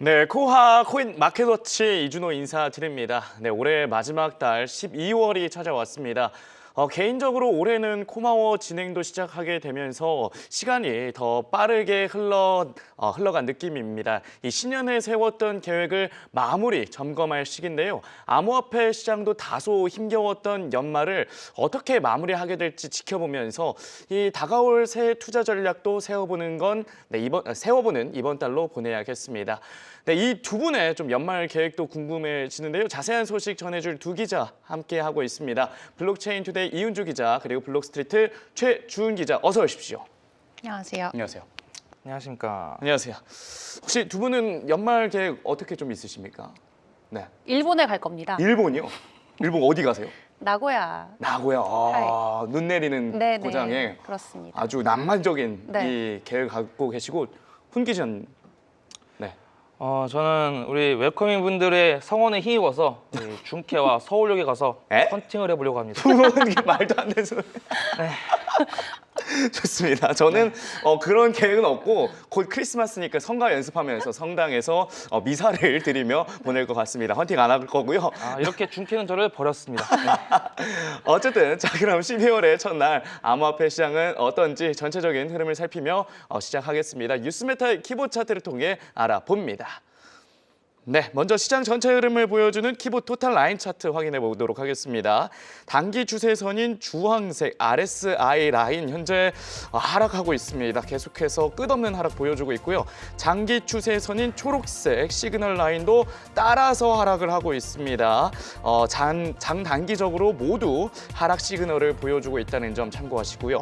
네, 코하 코인 마켓워치 이준호 인사드립니다. 네, 올해 마지막 달 12월이 찾아왔습니다. 개인적으로 올해는 코마워 진행도 시작하게 되면서 시간이 더 빠르게 흘러간 느낌입니다. 이 신년에 세웠던 계획을 마무리 점검할 시기인데요. 암호화폐 시장도 다소 힘겨웠던 연말을 어떻게 마무리하게 될지 지켜보면서 이 다가올 새해 투자 전략도 세워보는 이번 달로 보내야겠습니다. 네, 이 두 분의 좀 연말 계획도 궁금해지는데요. 자세한 소식 전해줄 두 기자 함께 하고 있습니다. 블록체인 투데이 이은주 기자 그리고 블록스트리트 최주은 기자 어서 오십시오. 안녕하세요. 안녕하세요. 안녕하십니까. 안녕하세요. 혹시 두 분은 연말 계획 어떻게 좀 있으십니까? 네. 일본에 갈 겁니다. 일본이요? 일본 어디 가세요? 나고야. 나고야. 눈 내리는 네네. 고장에 그렇습니다. 아주 낭만적인 네. 이 계획을 갖고 계시고 훈 기자는 네. 저는 우리 웰커밍 분들의 성원에 힘입어서 우리 중케와 서울역에 가서 에? 헌팅을 해보려고 합니다. 이게 말도 안 되는 소리. 좋습니다. 저는 그런 계획은 없고 곧 크리스마스니까 성가 연습하면서 성당에서 미사를 드리며 보낼 것 같습니다. 헌팅 안 할 거고요. 이렇게 중케는 저를 버렸습니다. 어쨌든 자 그럼 12월의 첫날 암호화폐 시장은 어떤지 전체적인 흐름을 살피며 시작하겠습니다. 뉴스메타의 키보드 차트를 통해 알아봅니다. 네, 먼저 시장 전체 흐름을 보여주는 키보드 토탈 라인 차트 확인해 보도록 하겠습니다. 단기 추세선인 주황색 RSI 라인 현재 하락하고 있습니다. 계속해서 끝없는 하락 보여주고 있고요. 장기 추세선인 초록색 시그널 라인도 따라서 하락을 하고 있습니다. 장단기적으로 모두 하락 시그널을 보여주고 있다는 점 참고하시고요.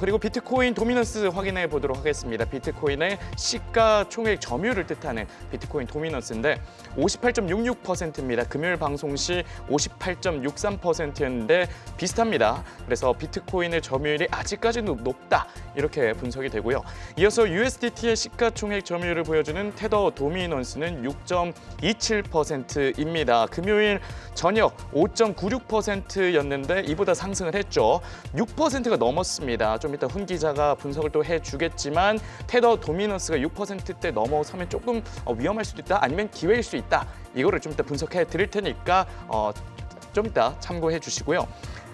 그리고 비트코인 도미넌스 확인해 보도록 하겠습니다. 비트코인의 시가 총액 점유율을 뜻하는 비트코인 도미넌스인데 58.66%입니다. 금요일 방송 시 58.63%였는데 비슷합니다. 그래서 비트코인의 점유율이 아직까지도 높다 이렇게 분석이 되고요. 이어서 USDT의 시가총액 점유율을 보여주는 테더 도미넌스는 6.27%입니다. 금요일 저녁 5.96%였는데 이보다 상승을 했죠. 6%가 넘었습니다. 좀 이따 훈 기자가 분석을 또 해주겠지만 테더 도미넌스가 6%대 넘어서면 조금 위험할 수도 있다 아니면 기회일 수 있다. 이거를 좀 이따 분석해 드릴 테니까 좀 이따 참고해 주시고요.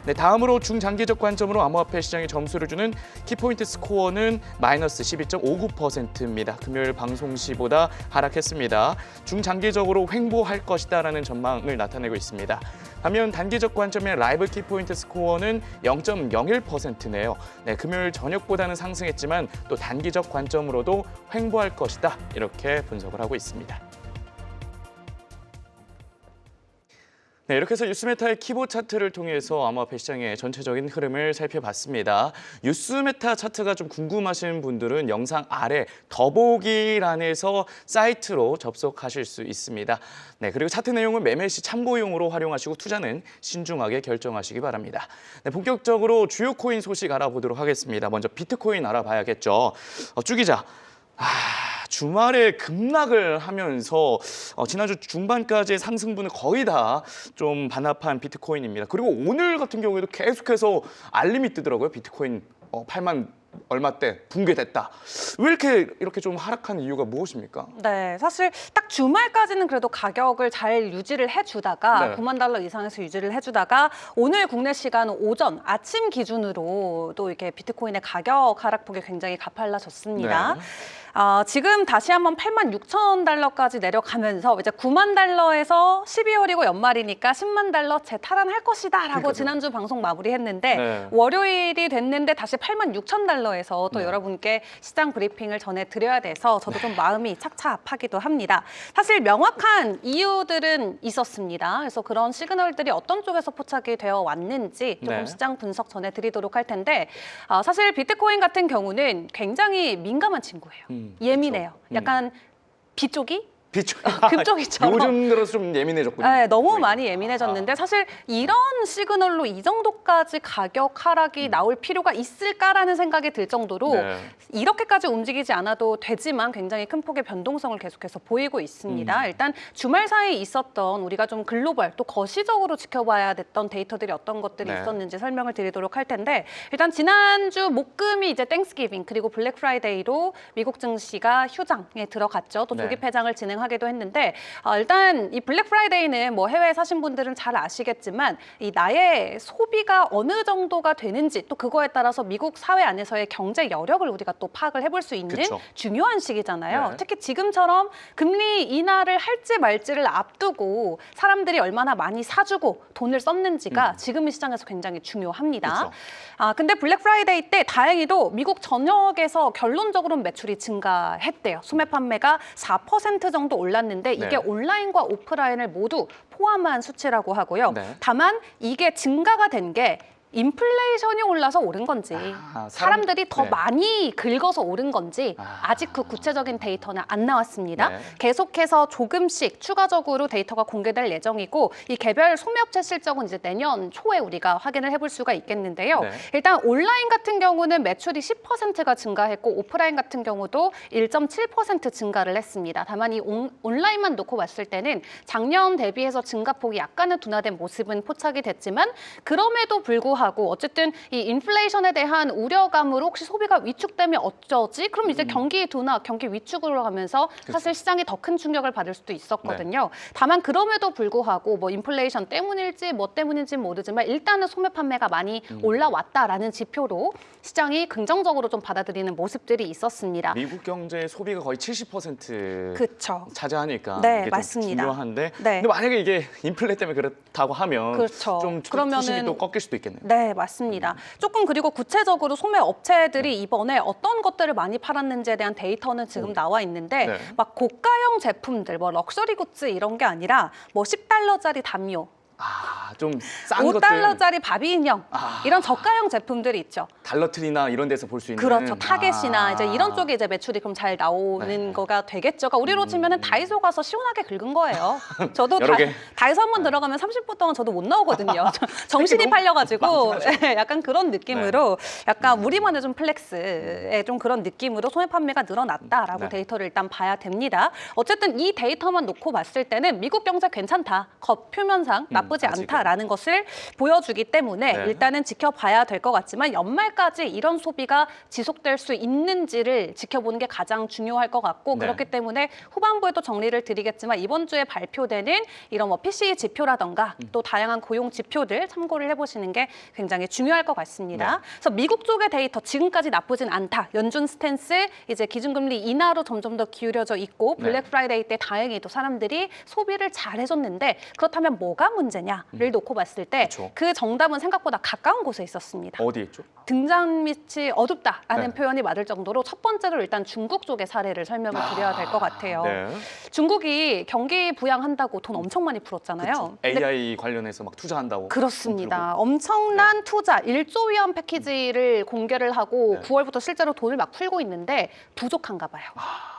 네, 다음으로 중장기적 관점으로 암호화폐 시장에 점수를 주는 키포인트 스코어는 마이너스 12.59%입니다. 금요일 방송 시보다 하락했습니다. 중장기적으로 횡보할 것이다라는 전망을 나타내고 있습니다. 반면 단기적 관점의 라이브 키포인트 스코어는 0.01%네요. 네, 금요일 저녁보다는 상승했지만 또 단기적 관점으로도 횡보할 것이다. 이렇게 분석을 하고 있습니다. 네, 이렇게 해서 뉴스메타의 키보드 차트를 통해서 암호화폐 시장의 전체적인 흐름을 살펴봤습니다. 뉴스메타 차트가 좀 궁금하신 분들은 영상 아래 더보기란에서 사이트로 접속하실 수 있습니다. 네, 그리고 차트 내용은 매매 시 참고용으로 활용하시고 투자는 신중하게 결정하시기 바랍니다. 네, 본격적으로 주요 코인 소식 알아보도록 하겠습니다. 먼저 비트코인 알아봐야겠죠. 주 기자. 주말에 급락을 하면서 지난주 중반까지의 상승분을 거의 다 좀 반납한 비트코인입니다. 그리고 오늘 같은 경우에도 계속해서 알림이 뜨더라고요. 비트코인 8만 얼마대 붕괴됐다. 왜 이렇게 좀 하락한 이유가 무엇입니까? 네, 사실 딱 주말까지는 그래도 가격을 잘 유지를 해주다가 네. 9만 달러 이상에서 유지를 해주다가 오늘 국내 시간 오전 아침 기준으로 또 이렇게 비트코인의 가격 하락폭이 굉장히 가팔라졌습니다. 네. 지금 다시 한번 8만 6천 달러까지 내려가면서 이제 9만 달러에서 12월이고 연말이니까 10만 달러 재탈환할 것이다라고 그러니까요. 지난주 방송 마무리했는데 네. 월요일이 됐는데 다시 8만 6천 달러에서 또 네. 여러분께 시장 브리핑을 전해드려야 돼서 저도 좀 마음이 착잡하기도 합니다. 사실 명확한 이유들은 있었습니다. 그래서 그런 시그널들이 어떤 쪽에서 포착이 되어 왔는지 조금 네. 시장 분석 전해드리도록 할 텐데 사실 비트코인 같은 경우는 굉장히 민감한 친구예요. 예민해요. 그렇죠. 약간 비쪽이 금쪽이처럼 요즘 들어서 좀 예민해졌군요. 네, 너무 많이 예민해졌는데 사실 이런 시그널로 이 정도까지 가격 하락이 나올 필요가 있을까라는 생각이 들 정도로 네. 이렇게까지 움직이지 않아도 되지만 굉장히 큰 폭의 변동성을 계속해서 보이고 있습니다. 일단 주말 사이에 있었던 우리가 좀 글로벌 또 거시적으로 지켜봐야 됐던 데이터들이 어떤 것들이 네. 있었는지 설명을 드리도록 할 텐데 일단 지난주 목금이 이제 땡스기빙 그리고 블랙 프라이데이로 미국 증시가 휴장에 들어갔죠. 또 네. 조기 폐장을 진행하 등장하기도 했는데 일단 이 블랙 프라이데이는 뭐 해외에 사신 분들은 잘 아시겠지만 이 나의 소비가 어느 정도가 되는지 또 그거에 따라서 미국 사회 안에서의 경제 여력을 우리가 또 파악을 해볼 수 있는 그쵸. 중요한 시기잖아요. 네. 특히 지금처럼 금리 인하를 할지 말지를 앞두고 사람들이 얼마나 많이 사주고 돈을 썼는지가 지금 시장에서 굉장히 중요합니다. 그쵸. 근데 블랙 프라이데이 때 다행히도 미국 전역에서 결론적으로 매출이 증가했대요. 소매 판매가 4% 정도 올랐는데 이게 네. 온라인과 오프라인을 모두 포함한 수치라고 하고요. 네. 다만 이게 증가가 된 게 인플레이션이 올라서 오른 건지 사람들이 더 네. 많이 긁어서 오른 건지 아직 그 구체적인 데이터는 안 나왔습니다. 네. 계속해서 조금씩 추가적으로 데이터가 공개될 예정이고 이 개별 소매업체 실적은 이제 내년 초에 우리가 확인을 해볼 수가 있겠는데요. 네. 일단 온라인 같은 경우는 매출이 10%가 증가했고 오프라인 같은 경우도 1.7% 증가를 했습니다. 다만 이 온라인만 놓고 봤을 때는 작년 대비해서 증가폭이 약간은 둔화된 모습은 포착이 됐지만 그럼에도 불구하고 어쨌든 이 인플레이션에 대한 우려감으로 혹시 소비가 위축되면 어쩌지? 그럼 이제 경기 둔화, 경기 위축으로 가면서 사실 시장이 더 큰 충격을 받을 수도 있었거든요. 다만 그럼에도 불구하고 뭐 인플레이션 때문일지 뭐 때문인지 모르지만 일단은 소매 판매가 많이 올라왔다라는 지표로 시장이 긍정적으로 좀 받아들이는 모습들이 있었습니다. 미국 경제의 소비가 거의 70% 그렇죠. 차지하니까 네, 이게 맞습니다. 좀 중요한데 네. 근데 만약에 이게 인플레 때문에 그렇다고 하면 그렇죠. 좀 그러면은 수익이 또 꺾일 수도 있겠네요. 네, 맞습니다. 조금 그리고 구체적으로 소매 업체들이 이번에 어떤 것들을 많이 팔았는지에 대한 데이터는 지금 나와 있는데 네. 막 고가형 제품들, 뭐 럭셔리 굿즈 이런 게 아니라 뭐 10달러짜리 담요, 좀 싼 것들 5달러짜리 바비 인형 이런 저가형 제품들이 있죠. 달러트리나 이런 데서 볼 수 있는 그렇죠. 타겟이나 이제 이런 쪽에 이제 매출이 그럼 잘 나오는 네. 거가 되겠죠. 그러니까 우리로 치면은 다이소 가서 시원하게 긁은 거예요. 저도 여러 개. 다이소 한 번 들어가면 30분 동안 저도 못 나오거든요. 정신이 팔려가지고 약간 그런 느낌으로 약간 우리만의 좀 플렉스의 좀 그런 느낌으로 소매 판매가 늘어났다라고 네. 데이터를 일단 봐야 됩니다. 어쨌든 이 데이터만 놓고 봤을 때는 미국 경제 괜찮다. 겉표면상 나쁘지 아직은. 않다라는 것을 보여주기 때문에 네. 일단은 지켜봐야 될 것 같지만 연말까지 이런 소비가 지속될 수 있는지를 지켜보는 게 가장 중요할 것 같고 네. 그렇기 때문에 후반부에도 정리를 드리겠지만 이번 주에 발표되는 이런 뭐 PCE 지표라던가 또 다양한 고용 지표들 참고를 해보시는 게 굉장히 중요할 것 같습니다. 네. 그래서 미국 쪽의 데이터 지금까지 나쁘진 않다. 연준 스탠스 이제 기준금리 인하로 점점 더 기울여져 있고 네. 블랙 프라이데이 때 다행히도 사람들이 소비를 잘 해줬는데 그렇다면 뭐가 문제냐를 놓고 봤을 때 그쵸. 그 정답은 생각보다 가까운 곳에 있었습니다. 어디 있죠? 등잔밑이 어둡다라는 네. 표현이 맞을 정도로 첫 번째로 일단 중국 쪽의 사례를 설명을 드려야 될 것 같아요. 네. 중국이 경기 부양한다고 돈 엄청 많이 풀었잖아요. 근데 AI 관련해서 막 투자한다고. 그렇습니다. 엄청난 투자, 1조 위안 패키지를 공개를 하고 네. 9월부터 실제로 돈을 막 풀고 있는데 부족한가 봐요.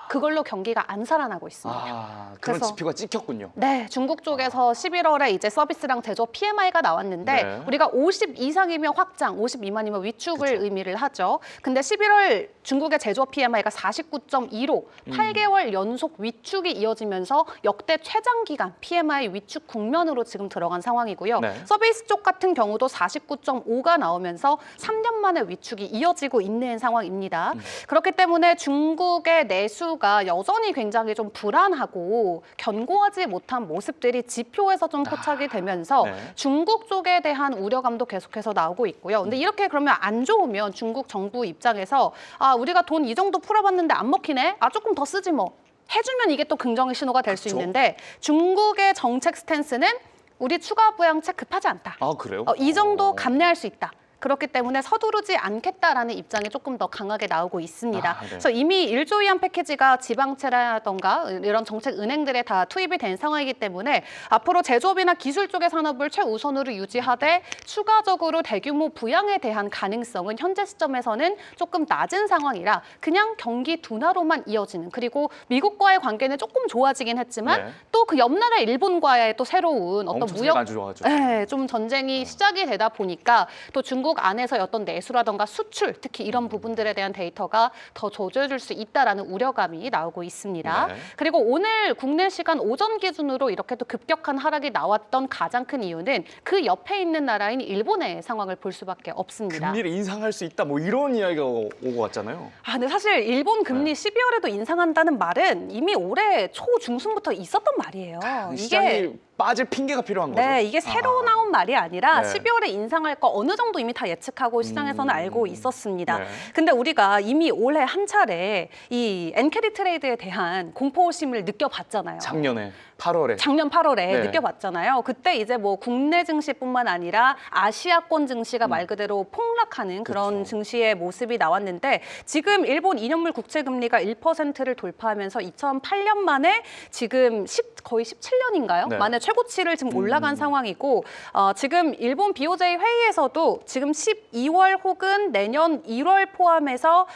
그걸로 경기가 안 살아나고 있습니다. 그런 그래서- 지표가 찍혔군요. 네, 중국 쪽에서 11월에 이제 서비스랑 제조업 PMI가 나왔는데 네. 우리가 50 이상이면 확장, 50 미만이면 위축을 의미를 하죠. 근데 11월 중국의 제조업 PMI가 49.2로 8개월 연속 위축이 이어지면서 역대 최장 기간 PMI 위축 국면으로 지금 들어간 상황이고요. 네. 서비스 쪽 같은 경우도 49.5가 나오면서 3년 만에 위축이 이어지고 있는 상황입니다. 그렇기 때문에 중국의 내수가 여전히 굉장히 좀 불안하고 견고하지 못한 모습들이 지표에서 좀 포착이 되면서 네. 중국 쪽에 대한 우려감도 계속해서 나오고 있고요. 근데 이렇게 그러면 안 좋으면 중국 정부 입장에서 우리가 돈 이 정도 풀어봤는데 안 먹히네? 조금 더 쓰지 뭐. 해주면 이게 또 긍정의 신호가 될 수 그쵸. 있는데 중국의 정책 스탠스는 우리 추가 부양책 급하지 않다. 그래요? 이 정도 감내할 수 있다. 그렇기 때문에 서두르지 않겠다라는 입장이 조금 더 강하게 나오고 있습니다. 네. 그래서 이미 1조 위안 패키지가 지방채라던가 이런 정책 은행들에 다 투입이 된 상황이기 때문에 앞으로 제조업이나 기술 쪽의 산업을 최우선으로 유지하되 추가적으로 대규모 부양에 대한 가능성은 현재 시점에서는 조금 낮은 상황이라 그냥 경기 둔화로만 이어지는 그리고 미국과의 관계는 조금 좋아지긴 했지만 네. 또 그 옆나라 일본과의 또 새로운 어떤 엄청 무역 사이가 안 좋아하죠. 네, 좀 전쟁이 시작이 되다 보니까 또 중국 중국 안에서의 어떤 내수라던가 수출, 특히 이런 부분들에 대한 데이터가 더 젖어줄 수 있다라는 우려감이 나오고 있습니다. 네. 그리고 오늘 국내 시간 오전 기준으로 이렇게 또 급격한 하락이 나왔던 가장 큰 이유는 그 옆에 있는 나라인 일본의 상황을 볼 수밖에 없습니다. 금리를 인상할 수 있다 뭐 이런 이야기가 오고 왔잖아요. 근데 사실 일본 금리 12월에도 인상한다는 말은 이미 올해 초 중순부터 있었던 말이에요. 시장이 빠질 핑계가 필요한 거죠. 네, 이게 새로 나온 말이 아니라 네. 12월에 인상할 거 어느 정도 이미 다 예측하고 시장에서는 알고 있었습니다. 네. 근데 우리가 이미 올해 한 차례 이 엔캐리 트레이드에 대한 공포심을 느껴봤잖아요. 작년에 8월에. 작년 8월에 네. 느껴봤잖아요. 그때 이제 뭐 국내 증시뿐만 아니라 아시아권 증시가 말 그대로 폭락하는 그런 그렇죠. 증시의 모습이 나왔는데 지금 일본 2년물 국채 금리가 1%를 돌파하면서 2008년 만에 지금 거의 17년인가요? 네. 만에 최고치를 지금 올라간 상황이고 지금 일본 BOJ 회의에서도 지금 12월 혹은 내년 1월 포함해서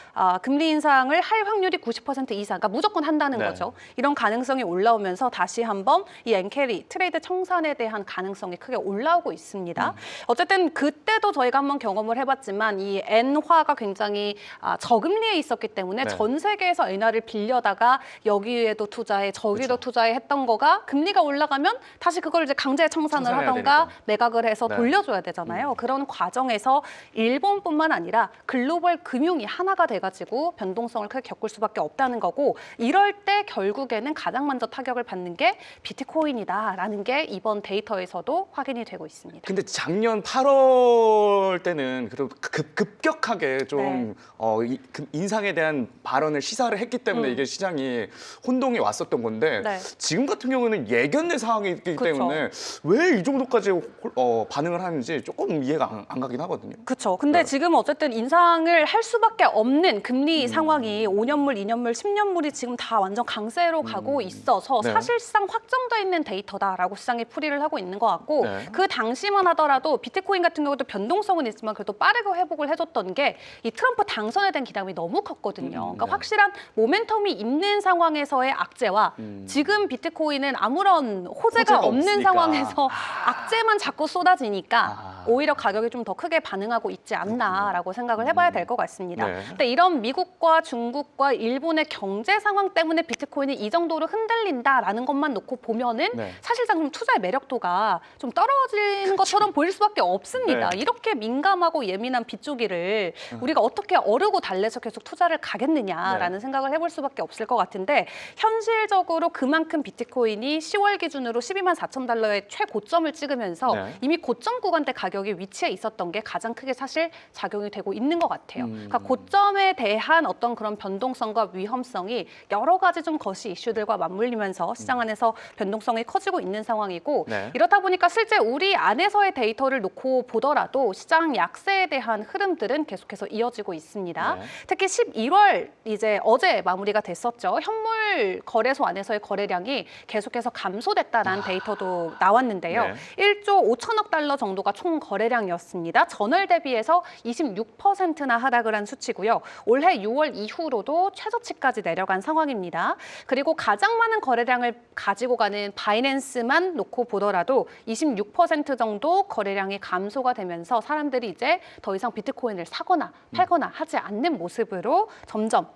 금리 인상을 할 확률이 90% 이상, 그러니까 무조건 한다는 네. 거죠. 이런 가능성이 올라오면서 다시 한번 이 엔캐리 트레이드 청산에 대한 가능성이 크게 올라오고 있습니다. 어쨌든 그때도 저희가 한번 경험을 해봤지만 이 엔화가 굉장히 저금리에 있었기 때문에 네. 전 세계에서 엔화를 빌려다가 여기에도 투자해 저기도 그렇죠. 투자해 했던 거가 금리가 올라가면 다시 그걸 이제 강제 청산을 청산해야 하던가 되니까. 매각을 해서 네. 돌려줘야 되잖아요. 그런 과정에서 일본뿐만 아니라 글로벌 금융이 하나가 돼가지고 변동성을 크게 겪을 수밖에 없다는 거고 이럴 때 결국에는 가장 먼저 타격을 받는 게 비트코인이다라는 게 이번 데이터에서도 확인이 되고 있습니다. 근데 작년 8월 때는 그래도 급격하게 좀 네. 인상에 대한 발언을 시사를 했기 때문에 이게 시장이 혼동이 왔었던 건데 네. 지금 같은 경우는 예견된 상황이 있기 그쵸. 때문에 왜 이 정도까지 반응을 하는지 조금 이해가 안 가긴 하거든요. 그렇죠. 근데 네. 지금 어쨌든 인상을 할 수밖에 없는 금리 상황이 5년물, 2년물, 10년물이 지금 다 완전 강세로 가고 있어서 네. 사실상 확정돼 있는 데이터다라고 시장이 풀이를 하고 있는 것 같고 네. 그 당시만 하더라도 비트코인 같은 경우도 변동성은 있지만 그래도 빠르게 회복을 해줬던 게 이 트럼프 당선에 대한 기대감이 너무 컸거든요. 그러니까 네. 확실한 모멘텀이 있는 상황에서의 악재와 지금 비트코인은 아무런 호재가 호재가 없는 없으니까. 상황에서 악재만 자꾸 쏟아지니까 아. 오히려 가격이 좀 더 크게 반응하고 있지 않나라고 생각을 해봐야 될 것 같습니다. 네. 근데 이런 미국과 중국과 일본의 경제 상황 때문에 비트코인이 이 정도로 흔들린다라는 것만 놓고 보면은 네. 사실상 좀 투자의 매력도가 좀 떨어지는 것처럼 보일 수밖에 없습니다. 네. 이렇게 민감하고 예민한 빗줄기를 우리가 어떻게 어르고 달래서 계속 투자를 가겠느냐라는 네. 생각을 해볼 수밖에 없을 것 같은데 현실적으로 그만큼 비트코인이 10월 기준으로 12만 4천 달러의 최고점을 찍으면서 네. 이미 고점 구간대 가격이 위치해 있었던 게 가장 크게 사실 작용이 되고 있는 것 같아요. 그러니까 고점에 대한 어떤 그런 변동성과 위험성이 여러 가지 좀 거시 이슈들과 맞물리면서 시장 안에서 변동성이 커지고 있는 상황이고 네. 이렇다 보니까 실제 우리 안에서의 데이터를 놓고 보더라도 시장 약세에 대한 흐름들은 계속해서 이어지고 있습니다. 네. 특히 11월 이제 어제 마무리가 됐었죠. 현물 거래소 안에서의 거래량이 계속해서 감소됐다라는 데이터도 나왔는데요. 네. 1조 5천억 달러 정도가 총 거래량이었습니다. 전월 대비해서 26%나 하락을 한 수치고요. 올해 6월 이후로도 최저치까지 내려간 상황입니다. 그리고 가장 많은 거래량을 가지고 가는 바이낸스만 놓고 보더라도 26% 정도 거래량이 감소가 되면서 사람들이 이제 더 이상 비트코인을 사거나 팔거나 하지 않는 모습으로 점점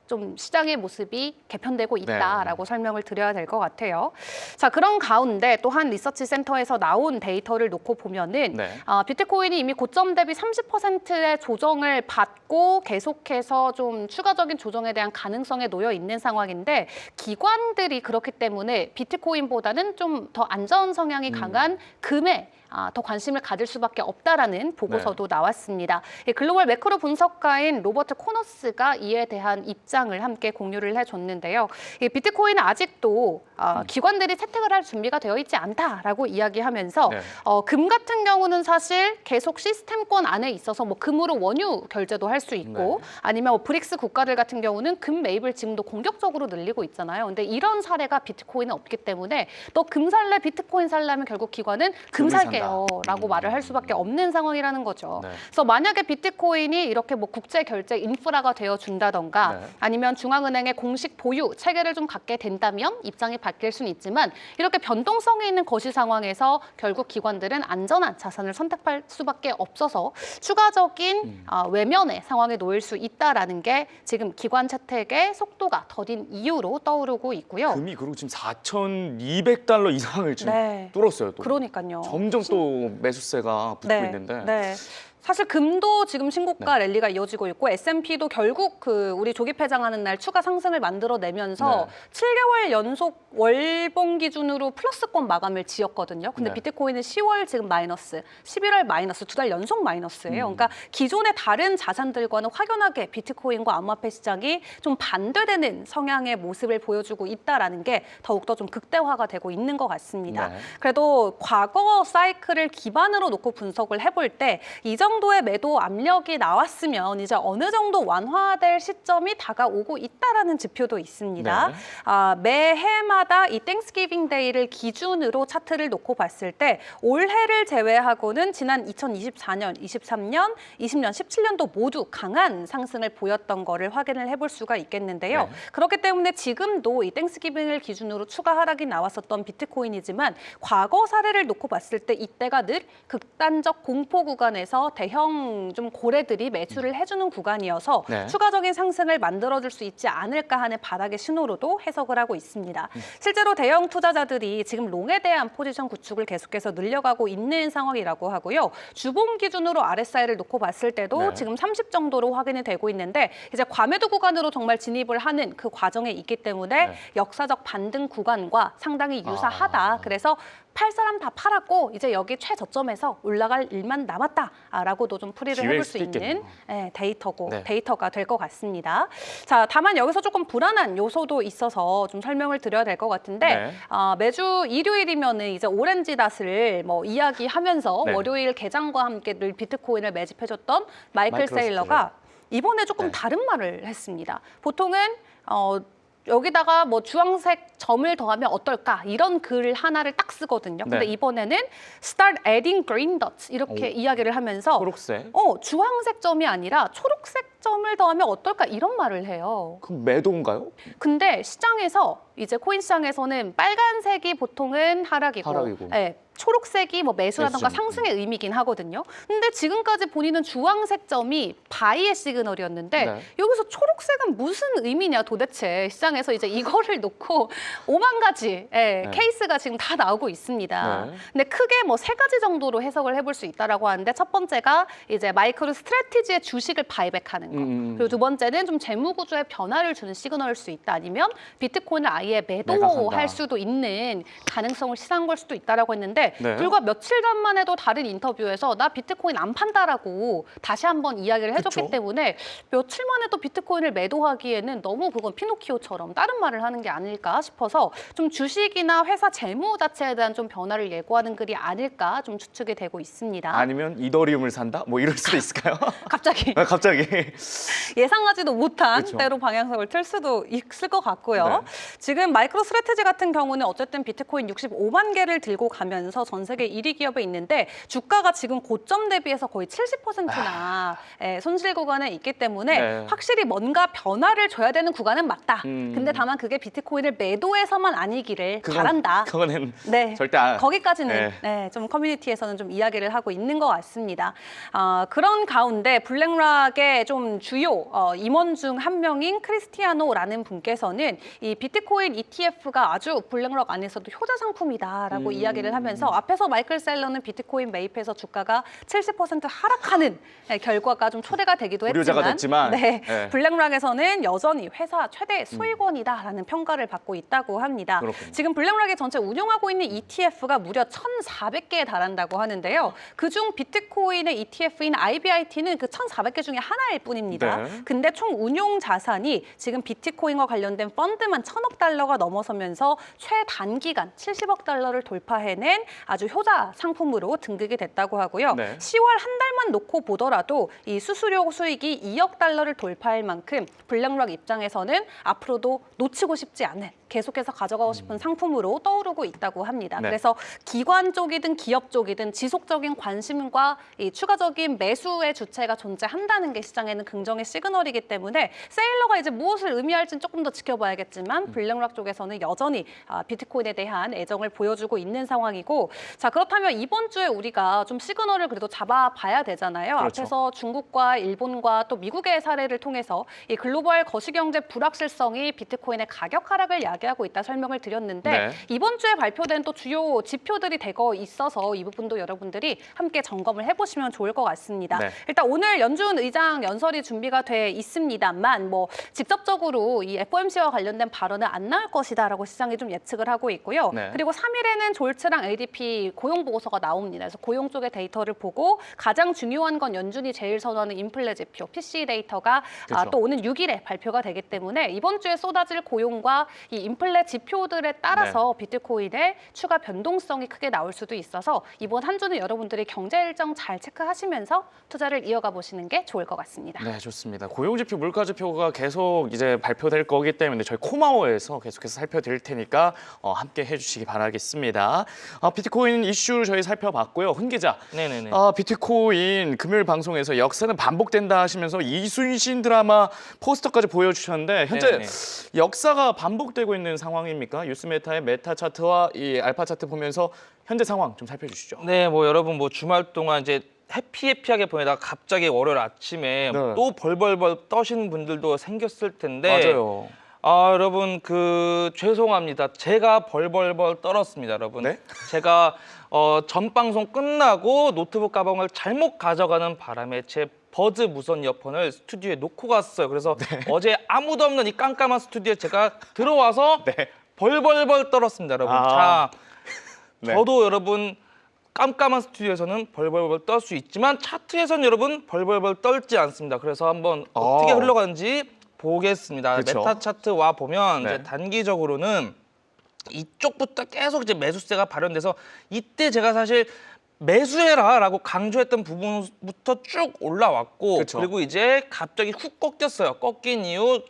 좀 시장의 모습이 개편되고 있다라고 설명을 드려야 될 것 같아요. 자, 그런 가운데 또 한 리서치 센터에서 나온 데이터를 놓고 보면은 네. 비트코인이 이미 고점 대비 30%의 조정을 받고 계속해서 좀 추가적인 조정에 대한 가능성에 놓여 있는 상황인데 기관들이 그렇기 때문에 비트코인보다는 좀 더 안전 성향이 강한 금에 더 관심을 가질 수밖에 없다라는 보고서도 나왔습니다. 글로벌 매크로 분석가인 로버트 코너스가 이에 대한 입장을 함께 공유를 해줬는데요. 비트코인은 아직도 기관들이 채택을 할 준비가 되어 있지 않다라고 이야기하면서 네. 금 같은 경우는 사실 계속 시스템권 안에 있어서 뭐 금으로 원유 결제도 할 수 있고 아니면 뭐 브릭스 국가들 같은 경우는 금 매입을 지금도 공격적으로 늘리고 있잖아요. 근데 이런 사례가 비트코인은 없기 때문에 너 금 살래 비트코인 살려면 결국 기관은 금 금을 살게 할게요라고 말을 할 수밖에 없는 상황이라는 거죠. 네. 그래서 만약에 비트코인이 이렇게 뭐 국제 결제 인프라가 되어 준다던가 네. 아니면 중앙은행의 공식 보유 체계를 좀 갖게 된다면 입장이 바뀔 수는 있지만 이렇게 변동성이 있는 거시 상황에서 결국 기관들은 안전한 자산을 선택할 수밖에 없어서 추가적인 외면의 상황에 놓일 수 있다라는 게 지금 기관 채택의 속도가 더딘 이유로 떠오르고 있고요. 금이 그리고 지금 4,200달러 이상을 지금 네. 뚫었어요. 또. 그러니까요. 점점 또 매수세가 붙고 있는데. 네. 사실 금도 지금 신고가 랠리가 이어지고 있고 S&P도 결국 그 우리 조기 폐장하는 날 추가 상승을 만들어내면서 7개월 연속 월봉 기준으로 플러스권 마감을 지었거든요. 근데 네. 비트코인은 10월 지금 마이너스, 11월 마이너스, 2달 연속 마이너스예요. 그러니까 기존의 다른 자산들과는 확연하게 비트코인과 암호화폐 시장이 좀 반대되는 성향의 모습을 보여주고 있다라는 게 더욱더 좀 극대화가 되고 있는 것 같습니다. 네. 그래도 과거 사이클을 기반으로 놓고 분석을 해볼 때 이 정도의 매도 압력이 나왔으면 이제 어느 정도 완화될 시점이 다가오고 있다라는 지표도 있습니다. 네. 매해마다 이 땡스기빙 데이를 기준으로 차트를 놓고 봤을 때 올해를 제외하고는 지난 2024년, 23년, 20년, 17년도 모두 강한 상승을 보였던 거를 확인을 해볼 수가 있겠는데요. 네. 그렇기 때문에 지금도 이 땡스기빙을 기준으로 추가 하락이 나왔었던 비트코인이지만 과거 사례를 놓고 봤을 때 이때가 늘 극단적 공포 구간에서 대형 좀 고래들이 매수를 해주는 구간이어서 네. 추가적인 상승을 만들어줄 수 있지 않을까 하는 바닥의 신호로도 해석을 하고 있습니다. 실제로 대형 투자자들이 지금 롱에 대한 포지션 구축을 계속해서 늘려가고 있는 상황이라고 하고요. 주봉 기준으로 RSI를 놓고 봤을 때도 네. 지금 30 정도로 확인이 되고 있는데 이제 과매도 구간으로 정말 진입을 하는 그 과정에 있기 때문에 네. 역사적 반등 구간과 상당히 유사하다. 그래서 팔 사람 다 팔았고 이제 여기 최저점에서 올라갈 일만 남았다라고도 좀 풀이를 기회일 해볼 수 수도 있는 네. 데이터가 될 것 같습니다. 자, 다만 여기서 조금 불안한 요소도 있어서 좀 설명을 드려야 될 것 같은데 네. 매주 일요일이면은 이제 오렌지 닷을 뭐 이야기하면서 네. 월요일 개장과 함께 늘 비트코인을 매집해줬던 마이클 마이클 세일러가 이번에 조금 네. 다른 말을 했습니다. 보통은 여기다가 뭐 주황색 점을 더하면 어떨까 이런 글 하나를 딱 쓰거든요. 근데 네. 이번에는 start adding green dots 이렇게 이야기를 하면서 초록색. 주황색 점이 아니라 초록색 점을 더하면 어떨까 이런 말을 해요. 그럼 매도인가요? 근데 시장에서 이제 코인 시장에서는 빨간색이 보통은 하락이고, 하락이고. 네, 초록색이 뭐 매수라던가 매수점. 상승의 의미긴 하거든요. 근데 지금까지 본인은 주황색 점이 바이의 시그널이었는데 네. 여기서 초록색은 무슨 의미냐 도대체 시장에서 이제 이거를 놓고 5만 가지 케이스가 지금 다 나오고 있습니다. 네. 근데 크게 뭐 3가지 정도로 해석을 해볼 수 있다라고 하는데 첫 번째가 이제 마이크로 스트래티지의 주식을 바이백하는 거. 그리고 두 번째는 좀 재무 구조에 변화를 주는 시그널일 수 있다. 아니면 비트코인을 아예 매도할 매각한다. 수도 있는 가능성을 시사한 걸 수도 있다라고 했는데 네. 불과 며칠 전만 해도 다른 인터뷰에서 나 비트코인 안 판다라고 다시 한번 이야기를 해줬기 그쵸. 때문에 며칠 만에 또 비트코인을 매도하기에는 너무 그건 피노키오처럼 다른 말을 하는 게 아닐까 싶어서 좀 주식이나 회사 재무 자체에 대한 좀 변화를 예고하는 글이 아닐까 좀 추측이 되고 있습니다. 아니면 이더리움을 산다? 뭐 이럴 수도 있을까요? 갑자기 갑자기. 예상하지도 못한 그쵸. 때로 방향성을 틀 수도 있을 것 같고요. 네. 지금 마이크로 스트래티지 같은 경우는 어쨌든 비트코인 65만 개를 들고 가면서 전 세계 1위 기업에 있는데 주가가 지금 고점 대비해서 거의 70%나 손실 구간에 있기 때문에 네. 확실히 뭔가 변화를 줘야 되는 구간은 맞다. 음. 근데 다만 그게 비트코인을 매도해서만 아니기를 그건- 바란다. 그거는 네, 절대 거기까지는 좀 커뮤니티에서는 좀 이야기를 하고 있는 것 같습니다. 그런 가운데 블랙락의 좀 주요 임원 중 한 명인 크리스티아노라는 분께서는 이 비트코인 ETF가 아주 블랙락 안에서도 효자 상품이다라고 이야기를 하면서 앞에서 마이클 셀러는 비트코인 매입해서 주가가 70% 하락하는 결과가 좀 초래가 되기도 불효자가 됐지만, 네, 네. 블랙락에서는 여전히 회사 최대 수익원이다라는 평가를 받고 있다고 합니다. 그렇군요. 지금 블랙락이 전체 운영하고 있는 ETF가 무려 1,400개에 달한다고 하는데요. 그중 비트코인의 ETF인 IBIT는 그 1,400개 중에 하나일 뿐입니다. 네. 근데 총 운용 자산이 지금 비트코인과 관련된 펀드만 1,000억 달러가 넘어서면서 최단기간 70억 달러를 돌파해낸 아주 효자 상품으로 등극이 됐다고 하고요. 네. 10월 한 달만 놓고 보더라도 이 수수료 수익이 2억 달러를 돌파할 만큼 블랙락 입장에서는 앞으로도 놓치고 싶지 않은 계속해서 가져가고 싶은 상품으로 떠오르고 있다고 합니다. 네. 그래서 기관 쪽이든 기업 쪽이든 지속적인 관심과 이 추가적인 매수의 주체가 존재한다는 게 시장에는 긍정의 시그널이기 때문에 세일러가 이제 무엇을 의미할지는 조금 더 지켜봐야겠지만 블랙락 쪽에서는 여전히 비트코인에 대한 애정을 보여주고 있는 상황이고 자 그렇다면 이번 주에 우리가 좀 시그널을 그래도 잡아봐야 되잖아요. 그렇죠. 앞에서 중국과 일본과 또 미국의 사례를 통해서 이 글로벌 거시경제 불확실성이 비트코인의 가격 하락을 야기하고 있다 설명을 드렸는데 네. 이번 주에 발표된 또 주요 지표들이 대거 있어서 이 부분도 여러분들이 함께 점검을 해보시면 좋을 것 같습니다. 네. 일단 오늘 연준 의장 연설이 준비가 돼 있습니다만 뭐 직접적으로 이 FOMC와 관련된 발언은 안 나올 것이다라고 시장이 좀 예측을 하고 있고요. 네. 그리고 3일에는 졸츠랑 ADP 고용 보고서가 나옵니다. 그래서 고용 쪽의 데이터를 보고 가장 중요한 건 연준이 제일 선호하는 인플레 지표 PCE 데이터가 그렇죠. 또 오는 6일에 발표가 되기 때문에 이번 주에 쏟아질 고용과 이 인플레 지표들에 따라서 네. 비트코인의 추가 변동성이 크게 나올 수도 있어서 이번 한 주는 여러분들이 경제 일정 잘 체크하시면서 투자를 이어가 보시는 게 좋을 것 같습니다. 네, 좋습니다. 고용지표, 물가지표가 계속 이제 발표될 거기 때문에 저희 코마오에서 계속해서 살펴드릴 테니까 함께 해주시기 바라겠습니다. 비트코인 이슈 저희 살펴봤고요. 훈 기자, 네네네. 비트코인 금요일 방송에서 역사는 반복된다 하시면서 이순신 드라마 포스터까지 보여주셨는데 현재 네네. 역사가 반복되고 있는 상황입니까? 뉴스메타의 메타 차트와 이 알파 차트 보면서 현재 상황 좀 살펴주시죠. 네, 뭐 여러분 뭐 주말 동안 이제 해피해피하게 보내다가 갑자기 월요일 아침에 네. 또 벌벌벌 떠시는 분들도 생겼을 텐데 맞아요. 여러분 죄송합니다. 제가 벌벌벌 떨었습니다, 여러분. 네? 제가 전 방송 끝나고 노트북 가방을 잘못 가져가는 바람에 제 버즈 무선 이어폰을 스튜디오에 놓고 갔어요. 그래서 어제 아무도 없는 이 깜깜한 스튜디오에 제가 들어와서 네. 벌벌벌 떨었습니다, 여러분. 아. 자, 네. 저도 여러분 깜깜한 스튜디오에서는 벌벌벌 떨 수 있지만 차트에서는 여러분 벌벌벌 떨지 않습니다. 그래서 한번 어떻게 흘러가는지 보겠습니다. 그쵸. 메타 차트 와 보면 네. 이제 단기적으로는 이쪽부터 계속 이제 매수세가 발현돼서 이때 제가 사실 매수해라라고 강조했던 부분부터 쭉 올라왔고 그쵸. 그리고 이제 갑자기 훅 꺾였어요. 꺾인 이유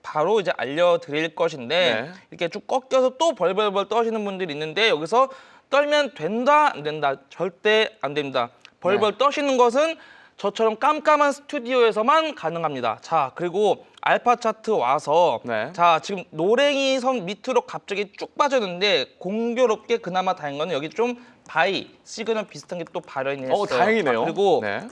바로 이제 알려드릴 것인데 네. 이렇게 쭉 꺾여서 또 벌벌벌 떠시는 분들이 있는데 여기서 떨면 된다 안 된다 절대 안 됩니다. 벌벌 떠시는 것은 저처럼 깜깜한 스튜디오에서만 가능합니다. 자 그리고 알파 차트 와서 네. 자 지금 노랭이 선 밑으로 갑자기 쭉 빠졌는데 공교롭게 그나마 다행인 거는 여기 좀 바이 시그널 비슷한 게 또 발현이 했어요. 다행이네요. 그리고 네.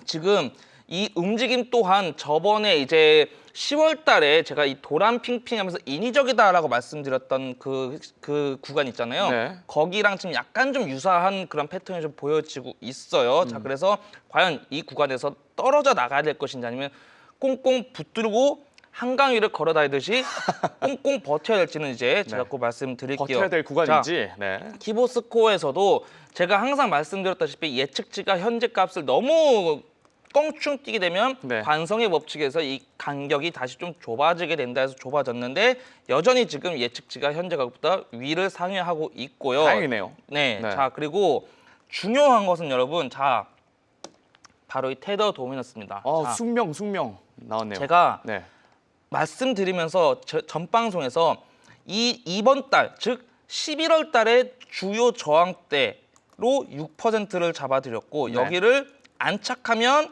지금 이 움직임 또한 저번에 이제 10월 달에 제가 이 도란 핑핑하면서 인위적이다라고 말씀드렸던 그 구간 있잖아요. 네. 거기랑 지금 약간 좀 유사한 그런 패턴이 좀 보여지고 있어요. 자, 그래서 과연 이 구간에서 떨어져 나가야 될 것인지 아니면 꽁꽁 붙들고 한강 위를 걸어 다니듯이 꽁꽁 버텨야 될지는 이제 제가 네. 꼭 말씀드릴게요. 버텨야 될 자, 구간인지. 네. 키보스코어에서도 제가 항상 말씀드렸다시피 예측치가 현재 값을 너무 껑충 뛰게 되면 네. 관성의 법칙에서 이 간격이 다시 좀 좁아지게 된다 해서 좁아졌는데 여전히 지금 예측치가 현재 가격보다 위를 상회하고 있고요. 다행이네요. 네. 네. 자, 그리고 중요한 것은 여러분 자 바로 이 테더 도미너스입니다. 자, 숙명 나왔네요. 제가 네. 말씀드리면서 전 방송에서 이번 달, 즉 11월 달에 주요 저항대로 6%를 잡아드렸고 네. 여기를 안착하면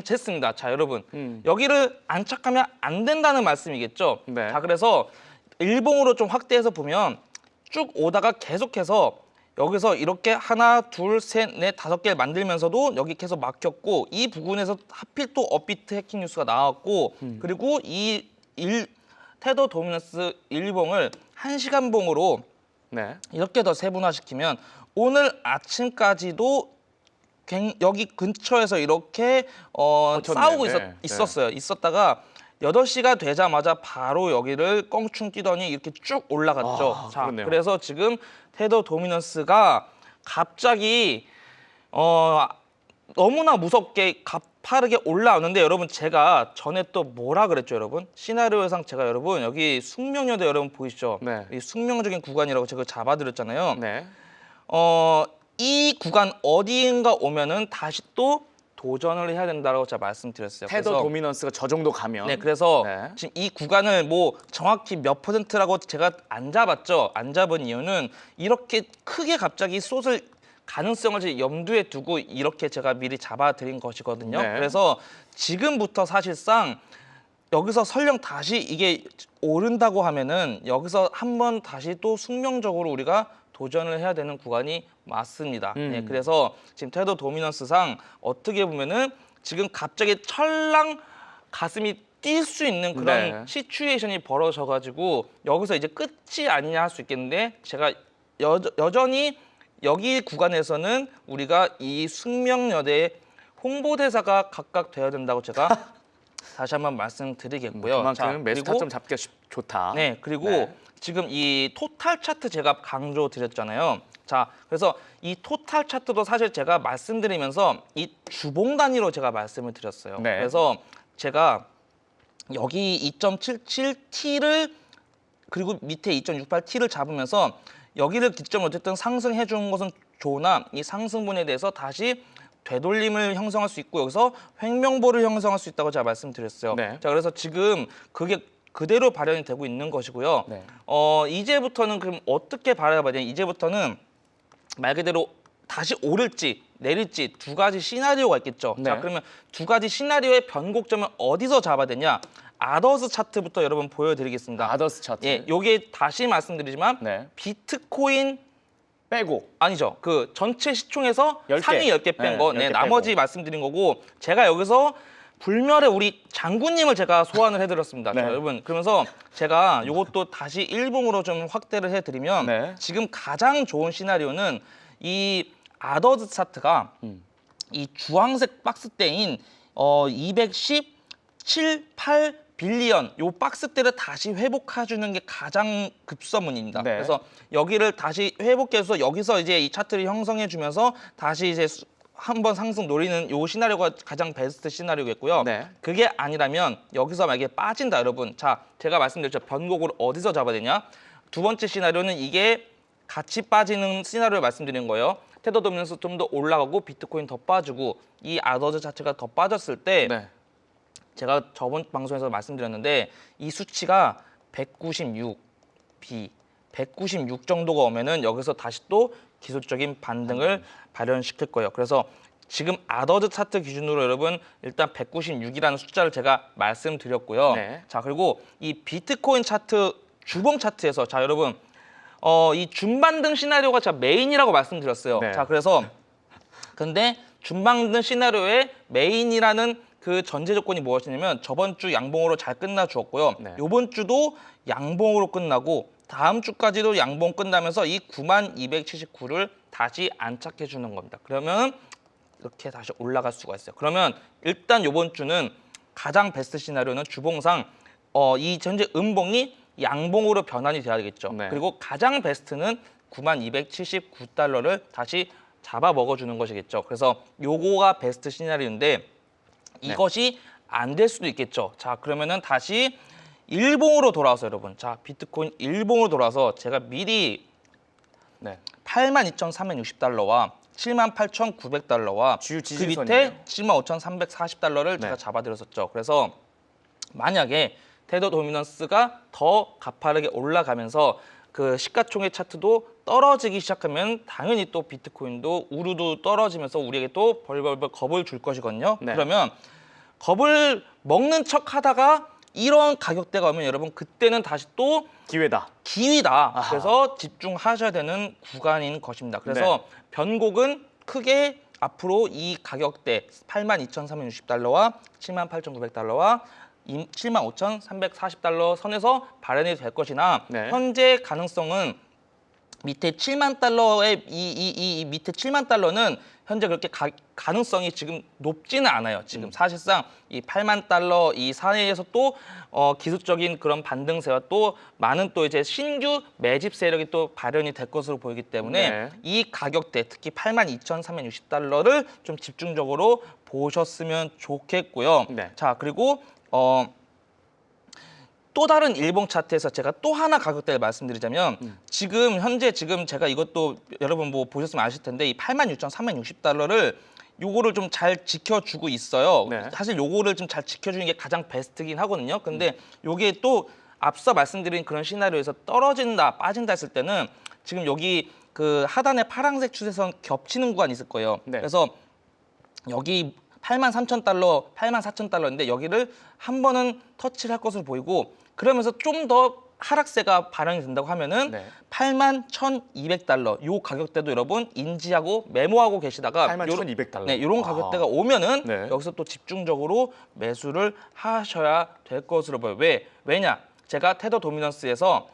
됐습니다. 자, 여러분. 여기를 안착하면 안 된다는 말씀이겠죠? 네. 자, 그래서 일봉으로 좀 확대해서 보면 쭉 오다가 계속해서 여기서 이렇게 하나, 둘, 셋, 넷, 5개를 만들면서도 여기 계속 막혔고 이 부분에서 하필 또 업비트 해킹 뉴스가 나왔고 그리고 테더 도미너스 일봉을 1시간 봉으로 네. 이렇게 더 세분화시키면 오늘 아침까지도 여기 근처에서 이렇게 싸우고 네. 있었어요. 있었다가 8시가 되자마자 바로 여기를 껑충 뛰더니 이렇게 쭉 올라갔죠. 자, 그렇네요. 그래서 지금 테더 도미넌스가 갑자기 너무나 무섭게 가파르게 올라오는데 여러분 제가 전에 또 뭐라 그랬죠, 여러분? 시나리오상 제가 여러분 여기 숙명여대 여러분 보이시죠? 네. 이 숙명적인 구간이라고 제가 잡아드렸잖아요. 네. 이 구간 어디인가 오면은 다시 또 도전을 해야 된다고 제가 말씀드렸어요. 테더 그래서 도미넌스가 저 정도 가면 네, 그래서 네. 지금 이 구간을 뭐 정확히 몇 %라고 제가 안 잡았죠. 안 잡은 이유는 이렇게 크게 갑자기 쏟을 가능성을 이제 염두에 두고 이렇게 제가 미리 잡아드린 것이거든요. 네. 그래서 지금부터 사실상 여기서 설령 다시 이게 오른다고 하면은 여기서 한번 다시 또 숙명적으로 우리가 도전을 해야 되는 구간이 맞습니다. 네, 그래서 지금 테더 도미넌스상 어떻게 보면은 지금 갑자기 철랑 가슴이 뛸 수 있는 그런 네. 시츄에이션이 벌어져가지고 여기서 이제 끝이 아니냐 할 수 있겠는데 제가 여전히 여기 구간에서는 우리가 이 숙명여대의 홍보대사가 각각 돼야 된다고 제가 다시 한번 말씀드리겠고요. 그만큼 자, 매수 그리고 타점 잡기가 좋다. 네, 그리고 네. 지금 이 토탈 차트 제가 강조 드렸잖아요. 자, 그래서 이 토탈 차트도 사실 제가 말씀드리면서 이 주봉 단위로 제가 말씀을 드렸어요. 네. 그래서 제가 여기 2.77T를 그리고 밑에 2.68T를 잡으면서 여기를 기점으로 어쨌든 상승해 주는 것은 좋으나 이 상승분에 대해서 다시 되돌림을 형성할 수 있고 여기서 횡명보를 형성할 수 있다고 제가 말씀드렸어요. 네. 자, 그래서 지금 그게 그대로 발현이 되고 있는 것이고요. 네. 이제부터는 그럼 어떻게 바라봐야 되냐? 이제부터는 말 그대로 다시 오를지 내릴지 두 가지 시나리오가 있겠죠. 네. 자, 그러면 두 가지 시나리오의 변곡점을 어디서 잡아야 되냐? 아더스 차트부터 여러분 보여드리겠습니다. 아더스 차트. 예, 요게 다시 말씀드리지만 네. 비트코인 빼고 아니죠. 그 전체 시총에서 10개. 상위 10개 뺀 네, 거. 10개 네, 빼고. 나머지 말씀드린 거고 제가 여기서 불멸의 우리 장군님을 제가 소환을 해드렸습니다. 네. 자, 여러분 그러면서 제가 이것도 다시 일봉으로 좀 확대를 해드리면 네. 지금 가장 좋은 시나리오는 이 아더스 차트가 이 주황색 박스대인 217, 8 빌리언 요 박스대를 다시 회복해주는 게 가장 급선무입니다. 네. 그래서 여기를 다시 회복해서 여기서 이제 이 차트를 형성해주면서 다시 이제 한번 상승 노리는 요 시나리오가 가장 베스트 시나리오겠고요. 네. 그게 아니라면 여기서 만약에 빠진다 여러분. 자, 제가 말씀드렸죠. 변곡을 어디서 잡아야 되냐? 두 번째 시나리오는 이게 같이 빠지는 시나리오를 말씀드린 거예요. 테더 도미넌스 좀 더 올라가고 비트코인 더 빠지고 이 아더즈 자체가 더 빠졌을 때 네. 제가 저번 방송에서 말씀드렸는데 이 수치가 196 196 정도가 오면은 여기서 다시 또 기술적인 반등을 발현시킬 거예요. 그래서 지금 아더즈 차트 기준으로 여러분 일단 196이라는 숫자를 제가 말씀드렸고요. 네. 자, 그리고 이 비트코인 차트 주봉 차트에서 자, 여러분 이 준반등 시나리오가 제가 메인이라고 말씀드렸어요. 네. 자, 그래서 근데 준반등 시나리오의 메인이라는 그 전제 조건이 무엇이냐면 저번 주 양봉으로 잘 끝나 주었고요. 네. 이번 주도 양봉으로 끝나고 다음 주까지도 양봉 끝나면서 이 9279를 다시 안착해 주는 겁니다. 그러면 이렇게 다시 올라갈 수가 있어요. 그러면 일단 이번 주는 가장 베스트 시나리오는 주봉상 이 전체 음봉이 양봉으로 변환이 돼야 되겠죠. 네. 그리고 가장 베스트는 9279달러를 다시 잡아 먹어주는 것이겠죠. 그래서 요거가 베스트 시나리오인데 이것이 안 될 수도 있겠죠. 자, 그러면은 다시 일봉으로 돌아와서 여러분, 자 비트코인 일봉으로 돌아와서 제가 미리 네. 82,360달러와 78,900달러와 주요 그 지지선이네요. 밑에 75,340달러를 네. 제가 잡아드렸었죠. 그래서 만약에 테더 도미넌스가 더 가파르게 올라가면서 그 시가총액 차트도 떨어지기 시작하면 당연히 또 비트코인도 우르도 떨어지면서 우리에게 또 벌벌벌 겁을 줄 것이거든요. 네. 그러면 겁을 먹는 척 하다가 이런 가격대가 오면 여러분 그때는 다시 또 기회다. 기회다. 아하. 그래서 집중하셔야 되는 구간인 것입니다. 그래서 네. 변곡은 크게 앞으로 이 가격대 82,360달러와 78,900달러와 75,340달러 선에서 발현이 될 것이나 네. 현재 가능성은 밑에 7만 달러의 이 밑에 7만 달러는 현재 그렇게 가능성이 지금 높지는 않아요. 지금 사실상 이 8만 달러 이 사이에서 또 기술적인 그런 반등세와 또 많은 또 이제 신규 매집 세력이 또 발현이 될 것으로 보이기 때문에 네. 이 가격대 특히 82,360달러를 좀 집중적으로 보셨으면 좋겠고요. 네. 자, 그리고 또 다른 일봉 차트에서 제가 또 하나 가격대를 말씀드리자면 현재 지금 제가 이것도 여러분 뭐 보셨으면 아실 텐데 이 86,360달러를 요거를 좀 잘 지켜주고 있어요. 네. 사실 요거를 좀 잘 지켜주는 게 가장 베스트긴 하거든요. 근데 요게 또 앞서 말씀드린 그런 시나리오에서 떨어진다, 빠진다 했을 때는 지금 여기 그 하단에 파란색 추세선 겹치는 구간이 있을 거예요. 네. 그래서 여기 83,000달러, 84,000달러인데 여기를 한 번은 터치를 할 것으로 보이고 그러면서 좀 더 하락세가 발현이 된다고 하면은 네. 81,200달러 요 가격대도 여러분 인지하고 메모하고 계시다가 81,200달러. 네, 이런 아. 가격대가 오면은 네. 여기서 또 집중적으로 매수를 하셔야 될 것으로 보여요. 왜냐? 제가 테더 도미넌스에서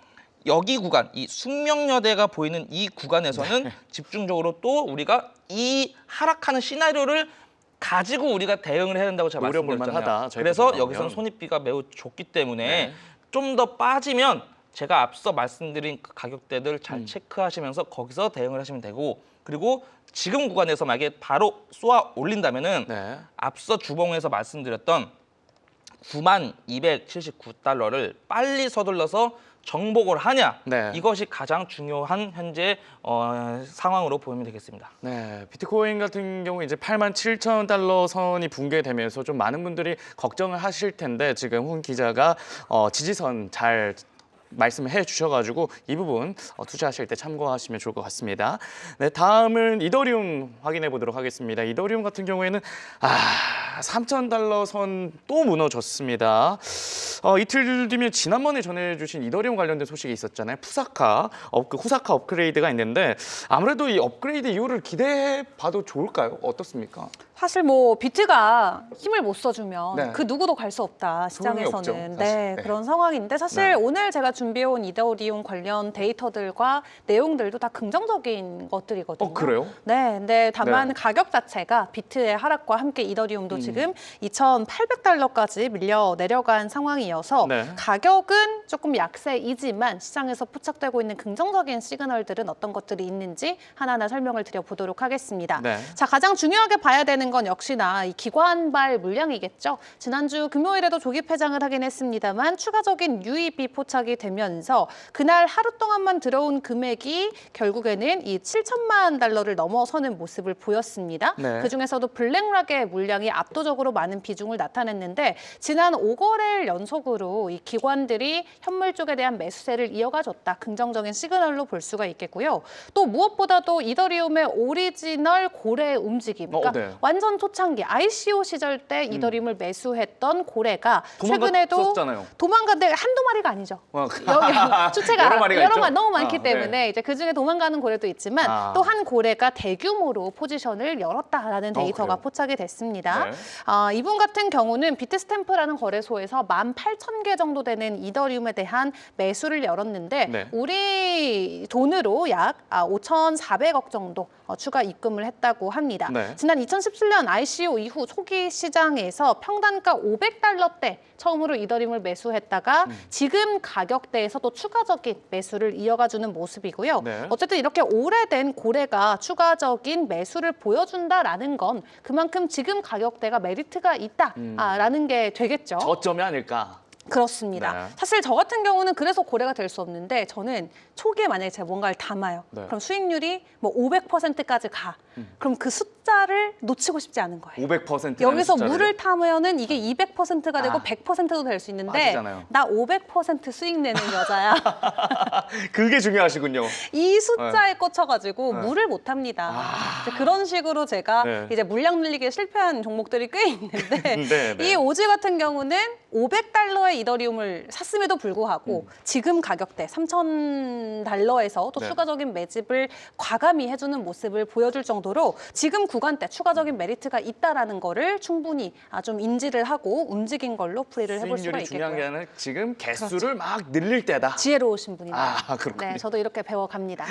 여기 구간, 이 숙명여대가 보이는 이 구간에서는 네. 집중적으로 또 우리가 이 하락하는 시나리오를 가지고 우리가 대응을 해야 된다고 제가 노려볼 말씀드렸잖아요. 만하다, 저희가 그래서 보면. 여기서는 손익비가 매우 좋기 때문에 네. 좀 더 빠지면 제가 앞서 말씀드린 그 가격대들 잘 체크하시면서 거기서 대응을 하시면 되고 그리고 지금 구간에서 만약에 바로 쏘아 올린다면은 네. 앞서 주봉에서 말씀드렸던 92,279달러를 빨리 서둘러서 정복을 하냐 네. 이것이 가장 중요한 현재 상황으로 보면 되겠습니다. 네, 비트코인 같은 경우 이제 87,000달러 선이 붕괴되면서 좀 많은 분들이 걱정을 하실 텐데 지금 훈 기자가 지지선 잘 말씀을 해주셔가지고 이 부분 투자하실 때 참고하시면 좋을 것 같습니다. 네, 다음은 이더리움 확인해 보도록 하겠습니다. 이더리움 같은 경우에는 3,000달러 선 또 무너졌습니다. 이틀 뒤면 지난번에 전해주신 이더리움 관련된 소식이 있었잖아요. 후사카 업그레이드가 있는데 아무래도 이 업그레이드 이후를 기대해 봐도 좋을까요? 어떻습니까? 사실 뭐 비트가 힘을 못 써주면 네. 그 누구도 갈 수 없다 소용이 없죠, 시장에서는. 사실. 네, 네. 그런 상황인데 사실 네. 오늘 제가 준비해온 이더리움 관련 데이터들과 내용들도 다 긍정적인 것들이거든요. 그래요? 네, 근데 다만 네. 가격 자체가 비트의 하락과 함께 이더리움도 지금 2,800달러까지 밀려 내려간 상황이어서 네. 가격은 조금 약세이지만 시장에서 포착되고 있는 긍정적인 시그널들은 어떤 것들이 있는지 하나하나 설명을 드려보도록 하겠습니다. 네. 자, 가장 중요하게 봐야 되는 건 역시나 이 기관발 물량이겠죠. 지난주 금요일에도 조기 폐장을 하긴 했습니다만 추가적인 유입이 포착이 되면서 그날 하루 동안만 들어온 금액이 결국에는 이 7천만 달러를 넘어서는 모습을 보였습니다. 네. 그중에서도 블랙락의 물량이 압도적으로 많은 비중을 나타냈는데 지난 5거래일 연속으로 이 기관들이 현물 쪽에 대한 매수세를 이어가줬다. 긍정적인 시그널로 볼 수가 있겠고요. 또 무엇보다도 이더리움의 오리지널 고래 움직임. 그러니까 네. 완전 초창기 ICO 시절 때 이더리움을 매수했던 고래가 최근에도 도망갔었잖아요. 도망간데 한두 마리가 아니죠. 여기 주체가 여러 마리가 있죠? 너무 많기 네. 때문에 이제 그 중에 도망가는 고래도 있지만 또 한 고래가 대규모로 포지션을 열었다라는 데이터가 그래요? 포착이 됐습니다. 네. 이분 같은 경우는 비트스탬프라는 거래소에서 18,000개 정도 되는 이더리움에 대한 매수를 열었는데 네. 우리 돈으로 약 5,400억 정도 추가 입금을 했다고 합니다. 네. 지난 2017년 ICO 이후 초기 시장에서 평단가 500달러대 처음으로 이더리움을 매수했다가 지금 가격대에서 또 추가적인 매수를 이어가주는 모습이고요. 네. 어쨌든 이렇게 오래된 고래가 추가적인 매수를 보여준다라는 건 그만큼 지금 가격대가 메리트가 있다라는 게 되겠죠. 저점이 아닐까. 그렇습니다. 네. 사실 저 같은 경우는 그래서 고래가 될 수 없는데 저는 초기에 만약에 제가 뭔가를 담아요. 네. 그럼 수익률이 뭐 500%까지 가. 그럼 그 숫자를 놓치고 싶지 않은 거예요. 500% 여기서 물을 타면은 이게 200%가 되고 아. 100%도 될 수 있는데 빠지잖아요. 나 500% 수익 내는 여자야. 그게 중요하시군요. 이 숫자에 꽂혀가지고 네. 물을 못 합니다. 이제 그런 식으로 제가 네. 이제 물량 늘리기에 실패한 종목들이 꽤 있는데 네, 네. 이 오지 같은 경우는 500달러의 이더리움을 샀음에도 불구하고 지금 가격대 3,000달러에서 또 네. 추가적인 매집을 과감히 해주는 모습을 보여줄 정도로 지금 구간대 추가적인 메리트가 있다라는 거를 충분히 좀 인지를 하고 움직인 걸로 풀이를 해볼 수가 수익률이 중요한 게 있겠고요. 아니라 지금 개수를 막 늘릴 때다. 지혜로우신 분이네요. 그렇군요. 네, 저도 이렇게 배워갑니다.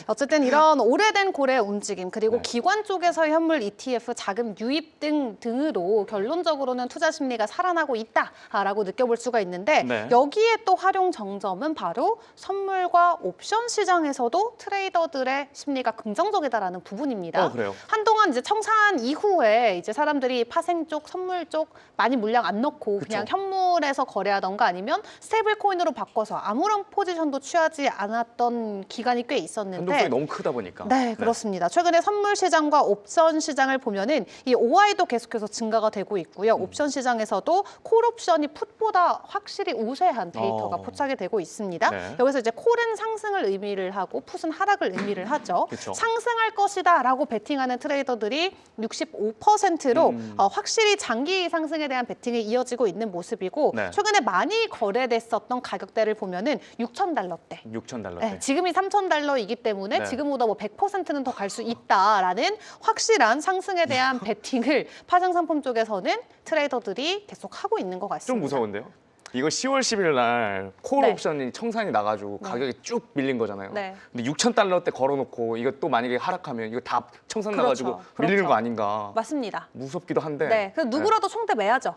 어쨌든 이런 오래된 고래 움직임 그리고 네. 기관 쪽에서의 현물 ETF 자금 유입 등으로 결론적으로는 투자 심리가 살아나고 있다. 있다라고 느껴볼 수가 있는데 네. 여기에 또 활용 정점은 바로 선물과 옵션 시장에서도 트레이더들의 심리가 긍정적이다라는 부분입니다. 그래요? 한동안 이제 청산 이후에 이제 사람들이 파생 쪽, 선물 쪽 많이 물량 안 넣고 그쵸. 그냥 현물에서 거래하던가 아니면 스테이블 코인으로 바꿔서 아무런 포지션도 취하지 않았던 기간이 꽤 있었는데 변동성이 너무 크다 보니까. 네, 그렇습니다. 최근에 선물 시장과 옵션 시장을 보면은 이 OI도 계속해서 증가가 되고 있고요. 옵션 시장에서도 콜 옵션이 풋보다 확실히 우세한 데이터가 포착이 되고 있습니다. 네. 여기서 이제 콜은 상승을 의미를 하고 풋은 하락을 의미를 하죠. 그쵸. 상승할 것이다라고 베팅하는 트레이더들이 65%로 확실히 장기 상승에 대한 베팅이 이어지고 있는 모습이고 네. 최근에 많이 거래됐었던 가격대를 보면은 6,000달러대. 6,000달러. 네, 지금이 3,000달러이기 때문에 네. 지금보다 뭐 100%는 더 갈 수 있다라는 확실한 상승에 대한 베팅을 파생 상품 쪽에서는 트레이더들이 계속 하고 있는 것 같습니다. 좀 무서운데요? 이거 10월 10일 날 콜 네. 옵션이 청산이 나가지고 가격이 쭉 밀린 거잖아요. 네. 근데 6,000달러대 걸어놓고 이거 또 만약에 하락하면 이거 다 청산 나가지고 그렇죠. 밀리는 그렇죠. 거 아닌가. 맞습니다. 무섭기도 한데. 네, 그래서 누구라도 총대 매야죠.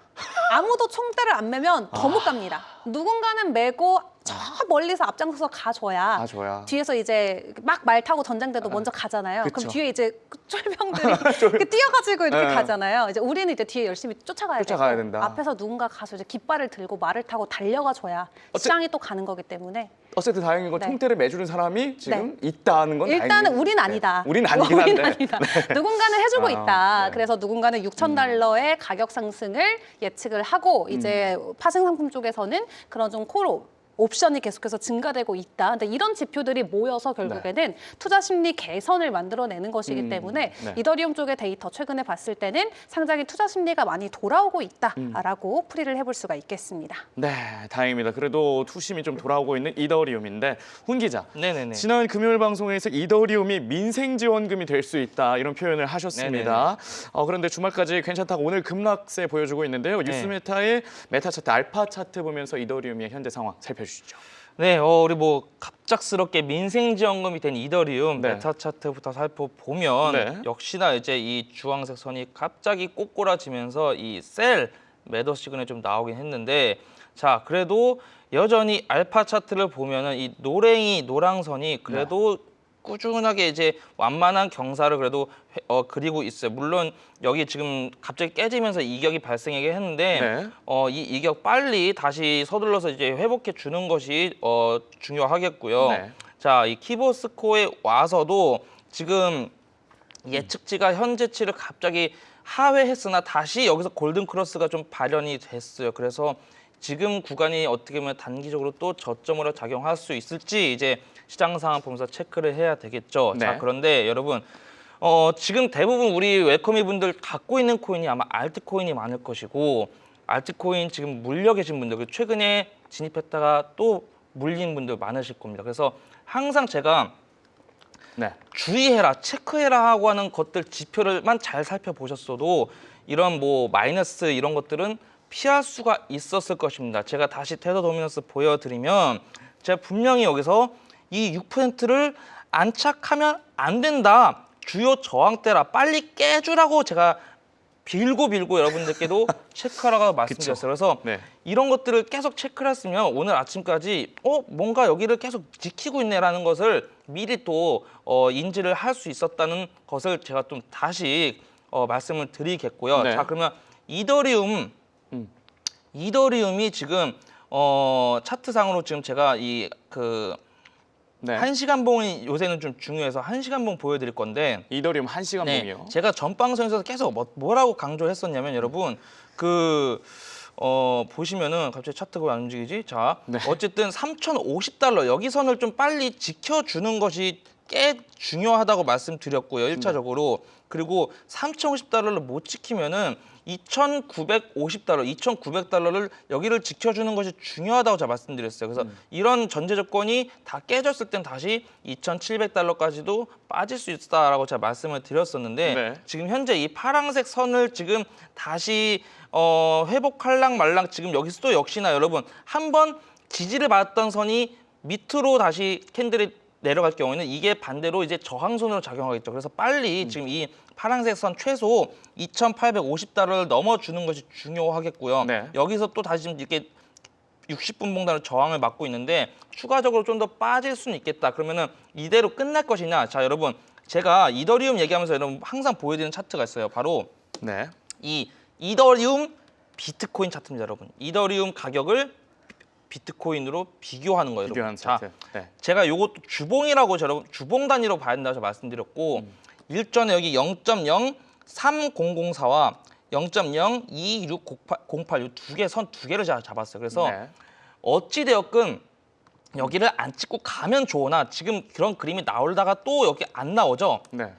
아무도 총대를 안 매면 더 못 갑니다. 누군가는 매고 저 멀리서 앞장서서 가줘야 가줘야. 뒤에서 이제 막 말 타고 전장대도 먼저 가잖아요. 그쵸. 그럼 뒤에 이제 그 쫄병들이 이렇게 뛰어가지고 이렇게 네. 가잖아요. 이제 우리는 이제 뒤에 열심히 쫓아가야 쫓아가야 되고 된다. 앞에서 누군가 가서 이제 깃발을 들고 말을 타고 달려가줘야 시장이 또 가는 거기 때문에 어쨌든 다행인 건 네. 총대를 매주는 사람이 지금 있다는 건 일단은 다행이네요. 우린 아니다. 네. 우린 아니긴 한데. 우린 아니다. 누군가는 해주고 아, 있다. 네. 그래서 누군가는 6,000달러의 가격 상승을 예측을 하고 이제 파생 상품 쪽에서는 그런 좀 옵션이 계속해서 증가되고 있다. 근데 이런 지표들이 모여서 결국에는 투자 심리 개선을 만들어내는 것이기 때문에 네. 이더리움 쪽의 데이터 최근에 봤을 때는 상당히 투자 심리가 많이 돌아오고 있다라고 풀이를 해볼 수가 있겠습니다. 네, 다행입니다. 그래도 투심이 좀 돌아오고 있는 이더리움인데 훈 기자. 네네네. 지난 금요일 방송에서 이더리움이 민생 지원금이 될 수 있다 이런 표현을 하셨습니다. 그런데 주말까지 괜찮다고 오늘 급락세 보여주고 있는데요. 네. 뉴스메타의 메타 차트, 알파 차트 보면서 이더리움의 현재 상황 살펴주시죠. 네, 우리 뭐 갑작스럽게 민생지원금이 된 이더리움 네. 메타 차트부터 살펴보면 네. 역시나 이제 이 주황색 선이 갑자기 꼬꾸라지면서 이 셀 매도 시그널이 좀 나오긴 했는데 자 그래도 여전히 알파 차트를 보면은 이 노랭이 노랑선이 그래도 꾸준하게 이제 완만한 경사를 그래도 그리고 있어요. 물론 여기 지금 갑자기 깨지면서 이격이 발생하게 했는데 네. 이 이격 빨리 다시 서둘러서 이제 회복해 주는 것이 중요하겠고요. 네. 자, 이 키보스코에 와서도 지금 예측치가 현재치를 갑자기 하회했으나 다시 여기서 골든 크로스가 좀 발현이 됐어요. 그래서 지금 구간이 어떻게 보면 단기적으로 또 저점으로 작용할 수 있을지 이제 시장 상황 보면서 체크를 해야 되겠죠. 네. 자, 그런데 여러분 지금 대부분 우리 웰커미 분들 갖고 있는 코인이 아마 알트코인이 많을 것이고 알트코인 지금 물려 계신 분들 그리고 최근에 진입했다가 또 물린 분들 많으실 겁니다. 그래서 항상 제가 네. 주의해라, 체크해라 하고 하는 것들 지표를만 잘 살펴보셨어도 이런 뭐 마이너스 이런 것들은 피할 수가 있었을 것입니다. 제가 다시 테더 도미넌스 보여드리면 제가 분명히 여기서 이 6%를 안착하면 안 된다. 주요 저항대라 빨리 깨주라고 제가 빌고 여러분들께도 체크하라고 말씀드렸어요. 그래서 네. 이런 것들을 계속 체크를 했으면 오늘 아침까지 뭔가 여기를 계속 지키고 있네라는 것을 미리 또 인지를 할 수 있었다는 것을 제가 좀 다시 말씀을 드리겠고요. 네. 자 그러면 이더리움이 지금 차트상으로 지금 제가 네. 1시간 봉이 요새는 좀 중요해서 1시간 봉 보여드릴 건데 이더리움 1시간 네, 봉이요. 제가 전 방송에서 계속 뭐라고 강조했었냐면 여러분 보시면은 갑자기 차트가 안 움직이지? 자, 네. 어쨌든 3,050달러 여기 선을 좀 빨리 지켜주는 것이 꽤 중요하다고 말씀드렸고요. 1차적으로. 그리고 3,050달러를 못 지키면은 2,950달러, 2,900달러를 여기를 지켜주는 것이 중요하다고 제가 말씀드렸어요. 그래서 이런 전제 조건이 다 깨졌을 땐 다시 2,700달러까지도 빠질 수 있다라고 제가 말씀을 드렸었는데 네. 지금 현재 이 파란색 선을 지금 다시 회복할랑 말랑 지금 여기서 또 역시나 여러분 한번 지지를 받았던 선이 밑으로 다시 캔들이 내려갈 경우에는 이게 반대로 이제 저항선으로 작용하겠죠. 그래서 빨리 지금 이 파란색 선 최소 2,850달러를 넘어주는 것이 중요하겠고요. 네. 여기서 또 다시 좀 이렇게 60분 봉단을 저항을 맞고 있는데 추가적으로 좀 더 빠질 수는 있겠다. 그러면은 이대로 끝날 것이냐? 자, 여러분 제가 이더리움 얘기하면서 여러분 항상 보여드리는 차트가 있어요. 바로 네. 이 이더리움 비트코인 차트입니다, 여러분. 이더리움 가격을 비트코인으로 비교하는 거예요, 비교한 여러분. 자, 차트. 네. 제가 요것도 주봉이라고 여러분 주봉 단위로 봐야 된다고 말씀드렸고 일전에 여기 0.03004와 0.02608 이 두 개 선 두 개를 제가 잡았어요. 그래서 네. 어찌 되었건 여기를 안 찍고 가면 좋으나 지금 그런 그림이 나오다가 또 여기 안 나오죠. 네.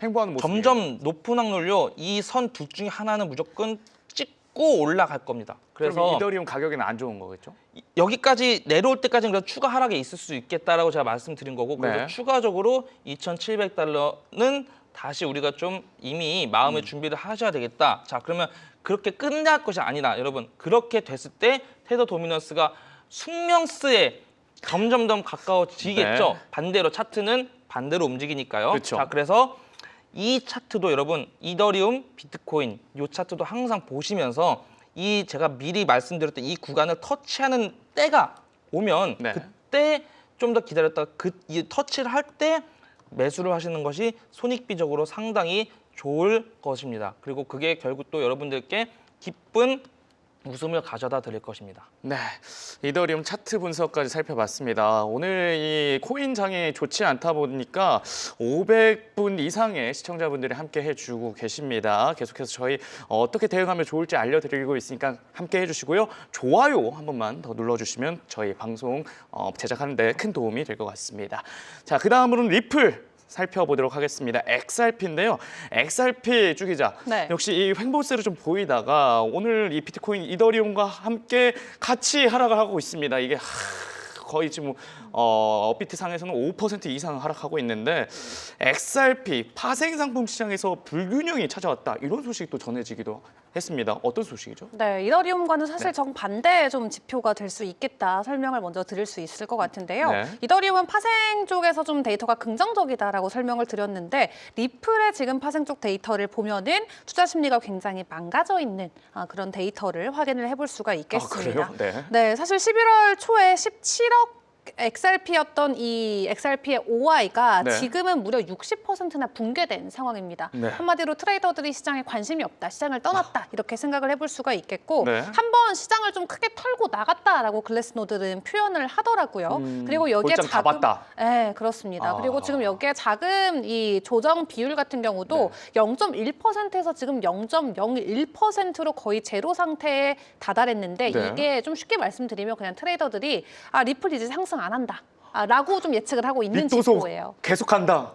행보하는 모습. 점점 높은 확률로 이 선 둘 중에 하나는 무조건 찍고 올라갈 겁니다. 그래서 그래서 이더리움 가격에는 안 좋은 거겠죠? 여기까지 내려올 때까지는 그래도 추가 하락이 있을 수 있겠다라고 제가 말씀드린 거고 그래서 네. 추가적으로 2,700달러는 다시 우리가 좀 이미 마음의 준비를 하셔야 되겠다. 자, 그러면 그렇게 끝날 것이 아니라 여러분 그렇게 됐을 때 테더 도미넌스가 숙명스에 점점 더 가까워지겠죠. 네. 반대로 차트는 반대로 움직이니까요. 그쵸. 자, 그래서 이 차트도 여러분 이더리움, 비트코인 이 차트도 항상 보시면서 이 제가 미리 말씀드렸던 이 구간을 터치하는 때가 오면 네. 그때 좀 더 기다렸다가 이 터치를 할 때 매수를 하시는 것이 손익비적으로 상당히 좋을 것입니다. 그리고 그게 결국 또 여러분들께 기쁜 웃음을 가져다 드릴 것입니다. 네, 이더리움 차트 분석까지 살펴봤습니다. 오늘 이 코인 장이 좋지 않다 보니까 500분 이상의 시청자분들이 함께 해주고 계십니다. 계속해서 저희 어떻게 대응하면 좋을지 알려드리고 있으니까 함께 해주시고요. 좋아요 한 번만 더 눌러주시면 저희 방송 제작하는 데 큰 도움이 될 것 같습니다. 자, 그 다음으로는 리플 살펴보도록 하겠습니다. XRP인데요. XRP 주 기자, 네. 역시 이 횡보세를 좀 보이다가 오늘 이 비트코인 이더리움과 함께 같이 하락을 하고 있습니다. 이게 거의 지금 업비트 상에서는 5% 이상 하락하고 있는데 XRP 파생 상품 시장에서 불균형이 찾아왔다. 이런 소식도 전해지기도 했습니다. 어떤 소식이죠? 네, 이더리움과는 사실 네. 정반대의 좀 지표가 될 수 있겠다 설명을 먼저 드릴 수 있을 것 같은데요. 네. 이더리움은 파생 쪽에서 좀 데이터가 긍정적이다라고 설명을 드렸는데 리플의 지금 파생 쪽 데이터를 보면은 투자 심리가 굉장히 망가져 있는 그런 데이터를 확인을 해볼 수가 있겠습니다. 그래요? 네. 네, 사실 11월 초에 17억 XRP였던 이 XRP의 OI가 네. 지금은 무려 60%나 붕괴된 상황입니다. 네. 한마디로 트레이더들이 시장에 관심이 없다, 시장을 떠났다 이렇게 생각을 해볼 수가 있겠고 네. 한번 시장을 좀 크게 털고 나갔다라고 글래스노드는 표현을 하더라고요. 그리고 여기에 골장 잡았다. 네, 그렇습니다. 아. 그리고 지금 여기에 자금 이 조정 비율 같은 경우도 0.1%에서 지금 0.01%로 거의 제로 상태에 다다랐는데 네. 이게 좀 쉽게 말씀드리면 그냥 트레이더들이 리플 이제 상승 안 한다. 라고 좀 예측을 하고 있는 립도소 지표예요. 계속한다.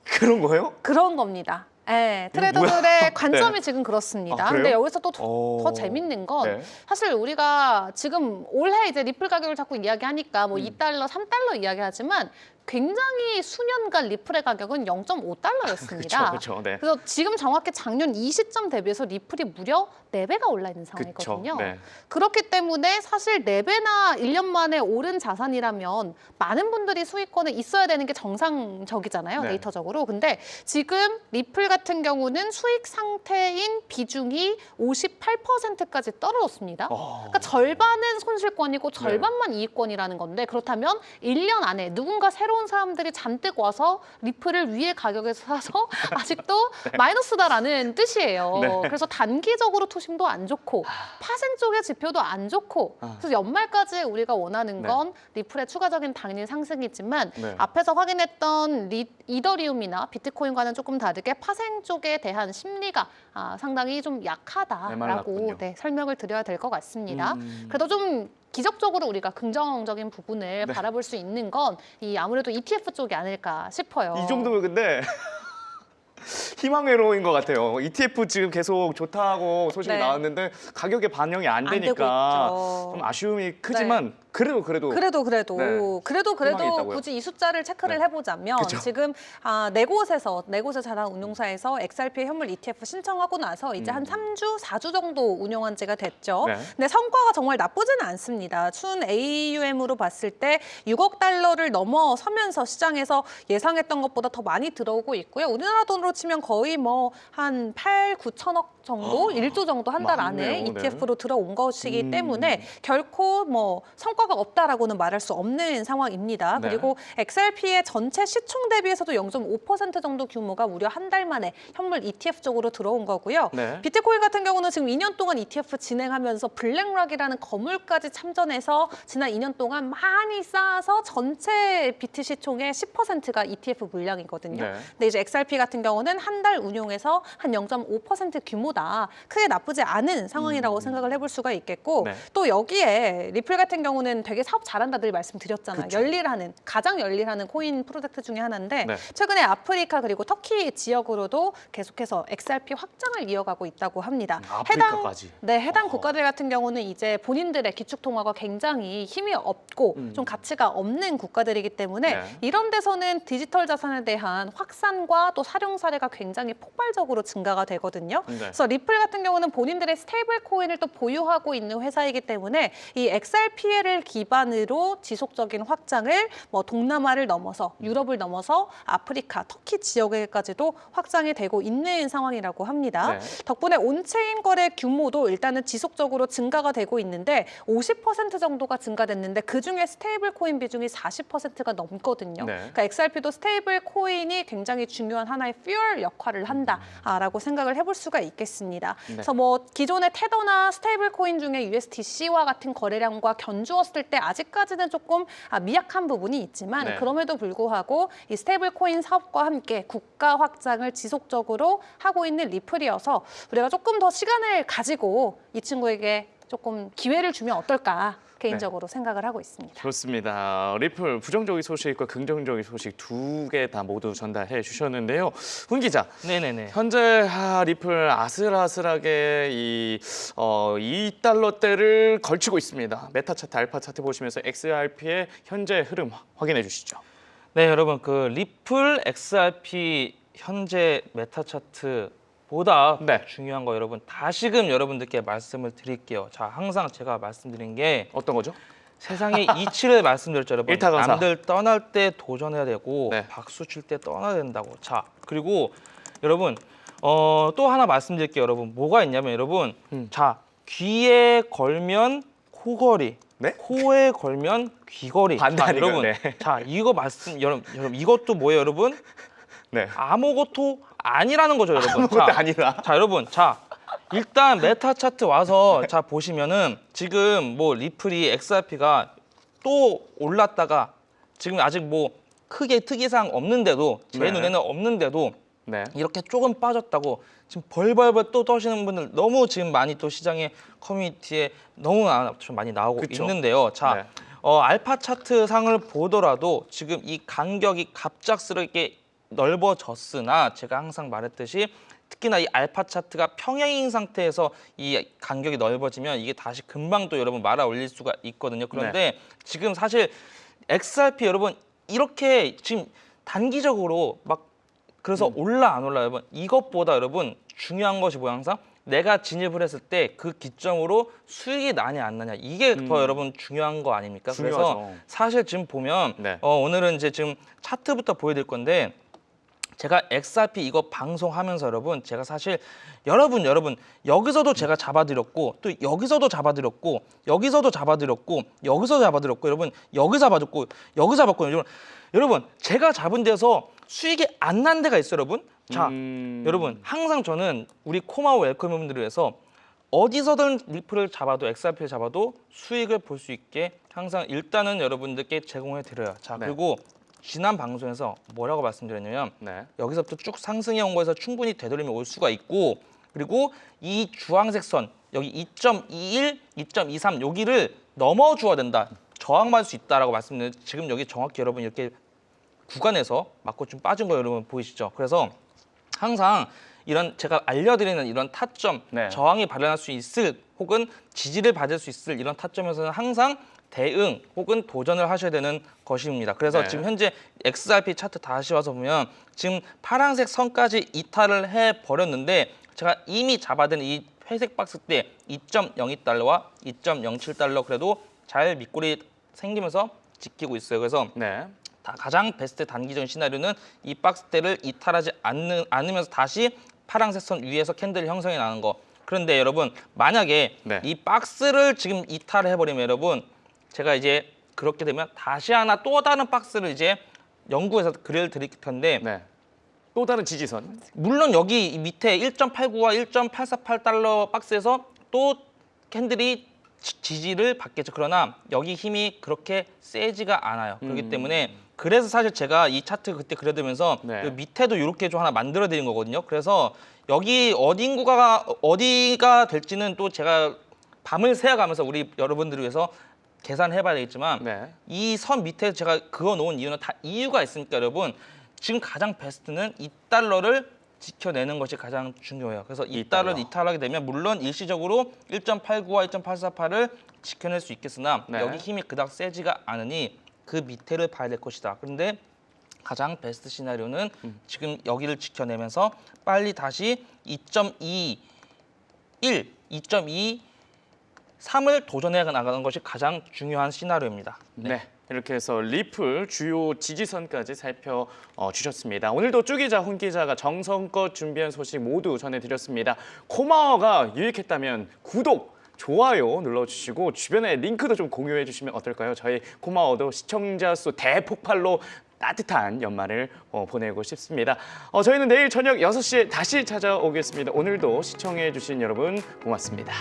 그런 거예요? 그런 겁니다. 네, 뭐야? 트레이더들의 관점이 네. 지금 그렇습니다. 아, 그래요? 근데 여기서 또 오. 더 재밌는 건 네. 사실 우리가 지금 올해 이제 리플 가격을 자꾸 이야기하니까 뭐 2달러, 3달러 이야기하지만 굉장히 수년간 리플의 가격은 0.5달러였습니다. 그렇죠. 네. 그래서 지금 정확히 작년 이 시점 대비해서 리플이 무려 4배가 올라 있는 상황이거든요. 네. 그렇기 때문에 사실 4배나 1년 만에 오른 자산이라면 많은 분들이 수익권에 있어야 되는 게 정상적이잖아요, 네. 데이터적으로. 근데 지금 리플 같은 경우는 수익 상태인 비중이 58%까지 떨어졌습니다. 그러니까 절반은 손실권이고 절반만 이익권이라는 건데 그렇다면 1년 안에 누군가 새로운 사람들이 잔뜩 와서 리플을 위의 가격에서 사서 아직도 마이너스다라는 뜻이에요. 네. 그래서 단기적으로 투심도 안 좋고 파생 쪽의 지표도 안 좋고 그래서 연말까지 우리가 원하는 건 리플의 추가적인 당연히 상승이지만 네. 앞에서 확인했던 이더리움이나 비트코인과는 조금 다르게 파생 쪽에 대한 심리가 상당히 좀 약하다라고 메말랐군요. 설명을 드려야 될 것 같습니다. 그래도 좀 기적적으로 우리가 긍정적인 부분을 바라볼 수 있는 건 이 아무래도 ETF 쪽이 아닐까 싶어요. 이 정도면 근데 희망회로인 것 같아요. ETF 지금 계속 좋다고 소식이 네. 나왔는데 가격에 반영이 안 안 되고 되니까 있죠. 좀 아쉬움이 크지만 그래도 네. 그래도 희망이 있다고요. 굳이 이 숫자를 체크를 네. 해보자면 그쵸. 지금 네 곳에서 자산 운용사에서 XRP 현물 ETF 신청하고 나서 이제 한 3주, 4주 정도 운영한 지가 됐죠. 네. 근데 성과가 정말 나쁘지는 않습니다. 춘 AUM으로 봤을 때 6억 달러를 넘어서면서 시장에서 예상했던 것보다 더 많이 들어오고 있고요. 우리나라 돈으로 치면 거의 뭐 한 8, 9천억 정도, 1조 정도 한 달 안에 많네요. 네. ETF로 들어온 것이기 때문에 결코 뭐 성과가 없다라고는 말할 수 없는 상황입니다. 네. 그리고 XRP의 전체 시총 대비해서도 0.5% 정도 규모가 무려 한 달 만에 현물 ETF 쪽으로 들어온 거고요. 네. 비트코인 같은 경우는 지금 2년 동안 ETF 진행하면서 블랙락이라는 거물까지 참전해서 지난 2년 동안 많이 쌓아서 전체 비트 시총의 10%가 ETF 물량이거든요. 네. 근데 이제 XRP 같은 경우는 한 달 운용해서 한 0.5% 규모다. 크게 나쁘지 않은 상황이라고 생각을 해볼 수가 있겠고 네. 또 여기에 리플 같은 경우는 되게 사업 잘한다 늘 말씀드렸잖아요. 가장 열일하는 코인 프로젝트 중에 하나인데 네. 최근에 아프리카 그리고 터키 지역으로도 계속해서 XRP 확장을 이어가고 있다고 합니다. 아프리카까지. 해당 국가들 같은 경우는 이제 본인들의 기축통화가 굉장히 힘이 없고 좀 가치가 없는 국가들이기 때문에 네. 이런 데서는 디지털 자산에 대한 확산과 또 사용 사례가 굉장히 폭발적으로 증가가 되거든요. 네. 그래서 리플 같은 경우는 본인들의 스테이블 코인을 또 보유하고 있는 회사이기 때문에 이 XRP를 기반으로 지속적인 확장을 뭐 동남아를 넘어서 유럽을 넘어서 아프리카, 터키 지역에까지도 확장이 되고 있는 상황이라고 합니다. 네. 덕분에 온체인 거래 규모도 일단은 지속적으로 증가가 되고 있는데 50% 정도가 증가됐는데 그중에 스테이블 코인 비중이 40%가 넘거든요. 네. 그러니까 XRP도 스테이블 코인이 굉장히 중요한 하나의 퓨얼 역할을 한다라고 생각을 해볼 수가 있겠습니다. 네. 그래서 뭐 기존의 테더나 스테이블 코인 중에 USDC와 같은 거래량과 견주었을 때 아직까지는 조금 미약한 부분이 있지만 네. 그럼에도 불구하고 이 스테이블 코인 사업과 함께 국가 확장을 지속적으로 하고 있는 리플이어서 우리가 조금 더 시간을 가지고 이 친구에게 조금 기회를 주면 어떨까 개인적으로 생각을 하고 있습니다. 좋습니다. 리플 부정적인 소식과 긍정적인 소식 두 개 다 모두 전달해 주셨는데요. 훈 기자, 네네네. 현재 리플 아슬아슬하게 이 2달러대를 걸치고 있습니다. 메타 차트, 알파 차트 보시면서 XRP의 현재 흐름 확인해 주시죠. 네, 여러분 그 리플 XRP 현재 메타 차트보다 네. 중요한 거 여러분 다시금 여러분들께 말씀을 드릴게요. 자, 항상 제가 말씀드린 게 어떤 거죠? 세상의 이치를 말씀드렸죠, 여러분. 일타강사. 남들 떠날 때 도전해야 되고 네. 박수 칠 때 떠나야 된다고. 자, 그리고 여러분 또 하나 말씀드릴게요, 여러분. 뭐가 있냐면 여러분, 자, 귀에 걸면 코걸이, 네? 코에 걸면 귀걸이. 반대 자, 아닌가요? 여러분, 네. 자, 이거 여러분 이것도 뭐예요, 여러분? 네. 아무것도 아니라는 거죠, 여러분. 아무것도 자, 아니라. 자, 여러분, 자, 일단 메타 차트 와서 자 보시면은 지금 뭐 리플이 XRP가 또 올랐다가 지금 아직 뭐 크게 특이사항 없는데도 제 네. 눈에는 없는데도 네. 이렇게 조금 빠졌다고 지금 벌벌벌 또 떠시는 분들 너무 지금 많이 또 시장의 커뮤니티에 너무 좀 많이 나오고 그쵸. 있는데요. 자, 네. 알파 차트 상을 보더라도 지금 이 간격이 갑작스럽게 넓어졌으나 제가 항상 말했듯이 특히나 이 알파 차트가 평행인 상태에서 이 간격이 넓어지면 이게 다시 금방 또 여러분 말아 올릴 수가 있거든요. 그런데 지금 사실 XRP 여러분 이렇게 지금 단기적으로 막 그래서 올라 안 올라 여러분 이것보다 여러분 중요한 것이 뭐야 항상 내가 진입을 했을 때 그 기점으로 수익이 나냐 안 나냐 이게 더 여러분 중요한 거 아닙니까? 그래서 중요하죠. 사실 지금 보면 네. 오늘은 이제 지금 차트부터 보여드릴 건데 제가 XRP 이거 방송하면서 여러분 제가 사실 여러분 여기서도 제가 잡아드렸고 또 여기서도 잡아드렸고 여기서도 잡아드렸고 여기서 잡아드렸고 여러분 여기 잡아줬고 여기 잡았거든요. 여러분 제가 잡은 데서 수익이 안 난 데가 있어요, 여러분. 자, 여러분 항상 저는 우리 코마우 웰컴분들을 위해서 어디서든 리플을 잡아도 XRP를 잡아도 수익을 볼 수 있게 항상 일단은 여러분들께 제공해 드려요. 자, 네. 그리고 지난 방송에서 뭐라고 말씀드렸냐면 네. 여기서부터 쭉 상승해 온 거에서 충분히 되돌림이 올 수가 있고 그리고 이 주황색 선 여기 2.21, 2.23 여기를 넘어 주어야 된다. 저항받을 수 있다라고 말씀드렸는데 지금 여기 정확히 여러분 이렇게 구간에서 맞고 좀 빠진 거 여러분 보이시죠? 그래서 항상 이런 제가 알려드리는 이런 타점 네. 저항이 발현할 수 있을 혹은 지지를 받을 수 있을 이런 타점에서는 항상 대응 혹은 도전을 하셔야 되는 것입니다. 그래서 네. 지금 현재 XRP 차트 다시 와서 보면 지금 파란색 선까지 이탈을 해버렸는데 제가 이미 잡아둔 이 회색 박스 때 2.02달러와 2.07달러 그래도 잘 밑골이 생기면서 지키고 있어요. 그래서 네. 가장 베스트 단기적인 시나리오는 이 박스대를 이탈하지 않으면서 다시 파란색 선 위에서 캔들이 형성이 나는 거. 그런데 여러분 만약에 네. 이 박스를 지금 이탈을 해버리면 여러분 제가 이제 그렇게 되면 다시 하나 또 다른 박스를 이제 연구해서 그릴 드릴 텐데 네. 또 다른 지지선. 물론 여기 이 밑에 1.89와 1.848달러 박스에서 또 캔들이 지지를 받겠죠. 그러나 여기 힘이 그렇게 세지가 않아요. 그렇기 때문에 그래서 사실 제가 이 차트 그때 그려두면서 네. 그 밑에도 이렇게 좀 하나 만들어 드린 거거든요. 그래서 여기 어디가 될지는 또 제가 밤을 새어가면서 우리 여러분들을 위해서 계산해 봐야 되겠지만 네. 이 선 밑에 제가 그어 놓은 이유는 다 이유가 있으니까 여러분 지금 가장 베스트는 2달러를 지켜내는 것이 가장 중요해요. 그래서 2달러를 이탈하게 되면 물론 일시적으로 1.89와 1.848을 지켜낼 수 있겠으나 네. 여기 힘이 그닥 세지가 않으니 그 밑에를 봐야 될 것이다. 그런데 가장 베스트 시나리오는 지금 여기를 지켜내면서 빨리 다시 2.21, 2.23을 도전해 나가는 것이 가장 중요한 시나리오입니다. 네. 이렇게 해서 리플 주요 지지선까지 살펴주셨습니다. 오늘도 쭈 기자, 훈 기자가 정성껏 준비한 소식 모두 전해드렸습니다. 코마어가 유익했다면 구독, 좋아요 눌러주시고 주변에 링크도 좀 공유해 주시면 어떨까요? 저희 코마어도 시청자 수 대폭발로 따뜻한 연말을 보내고 싶습니다. 저희는 내일 저녁 6시에 다시 찾아오겠습니다. 오늘도 시청해 주신 여러분 고맙습니다.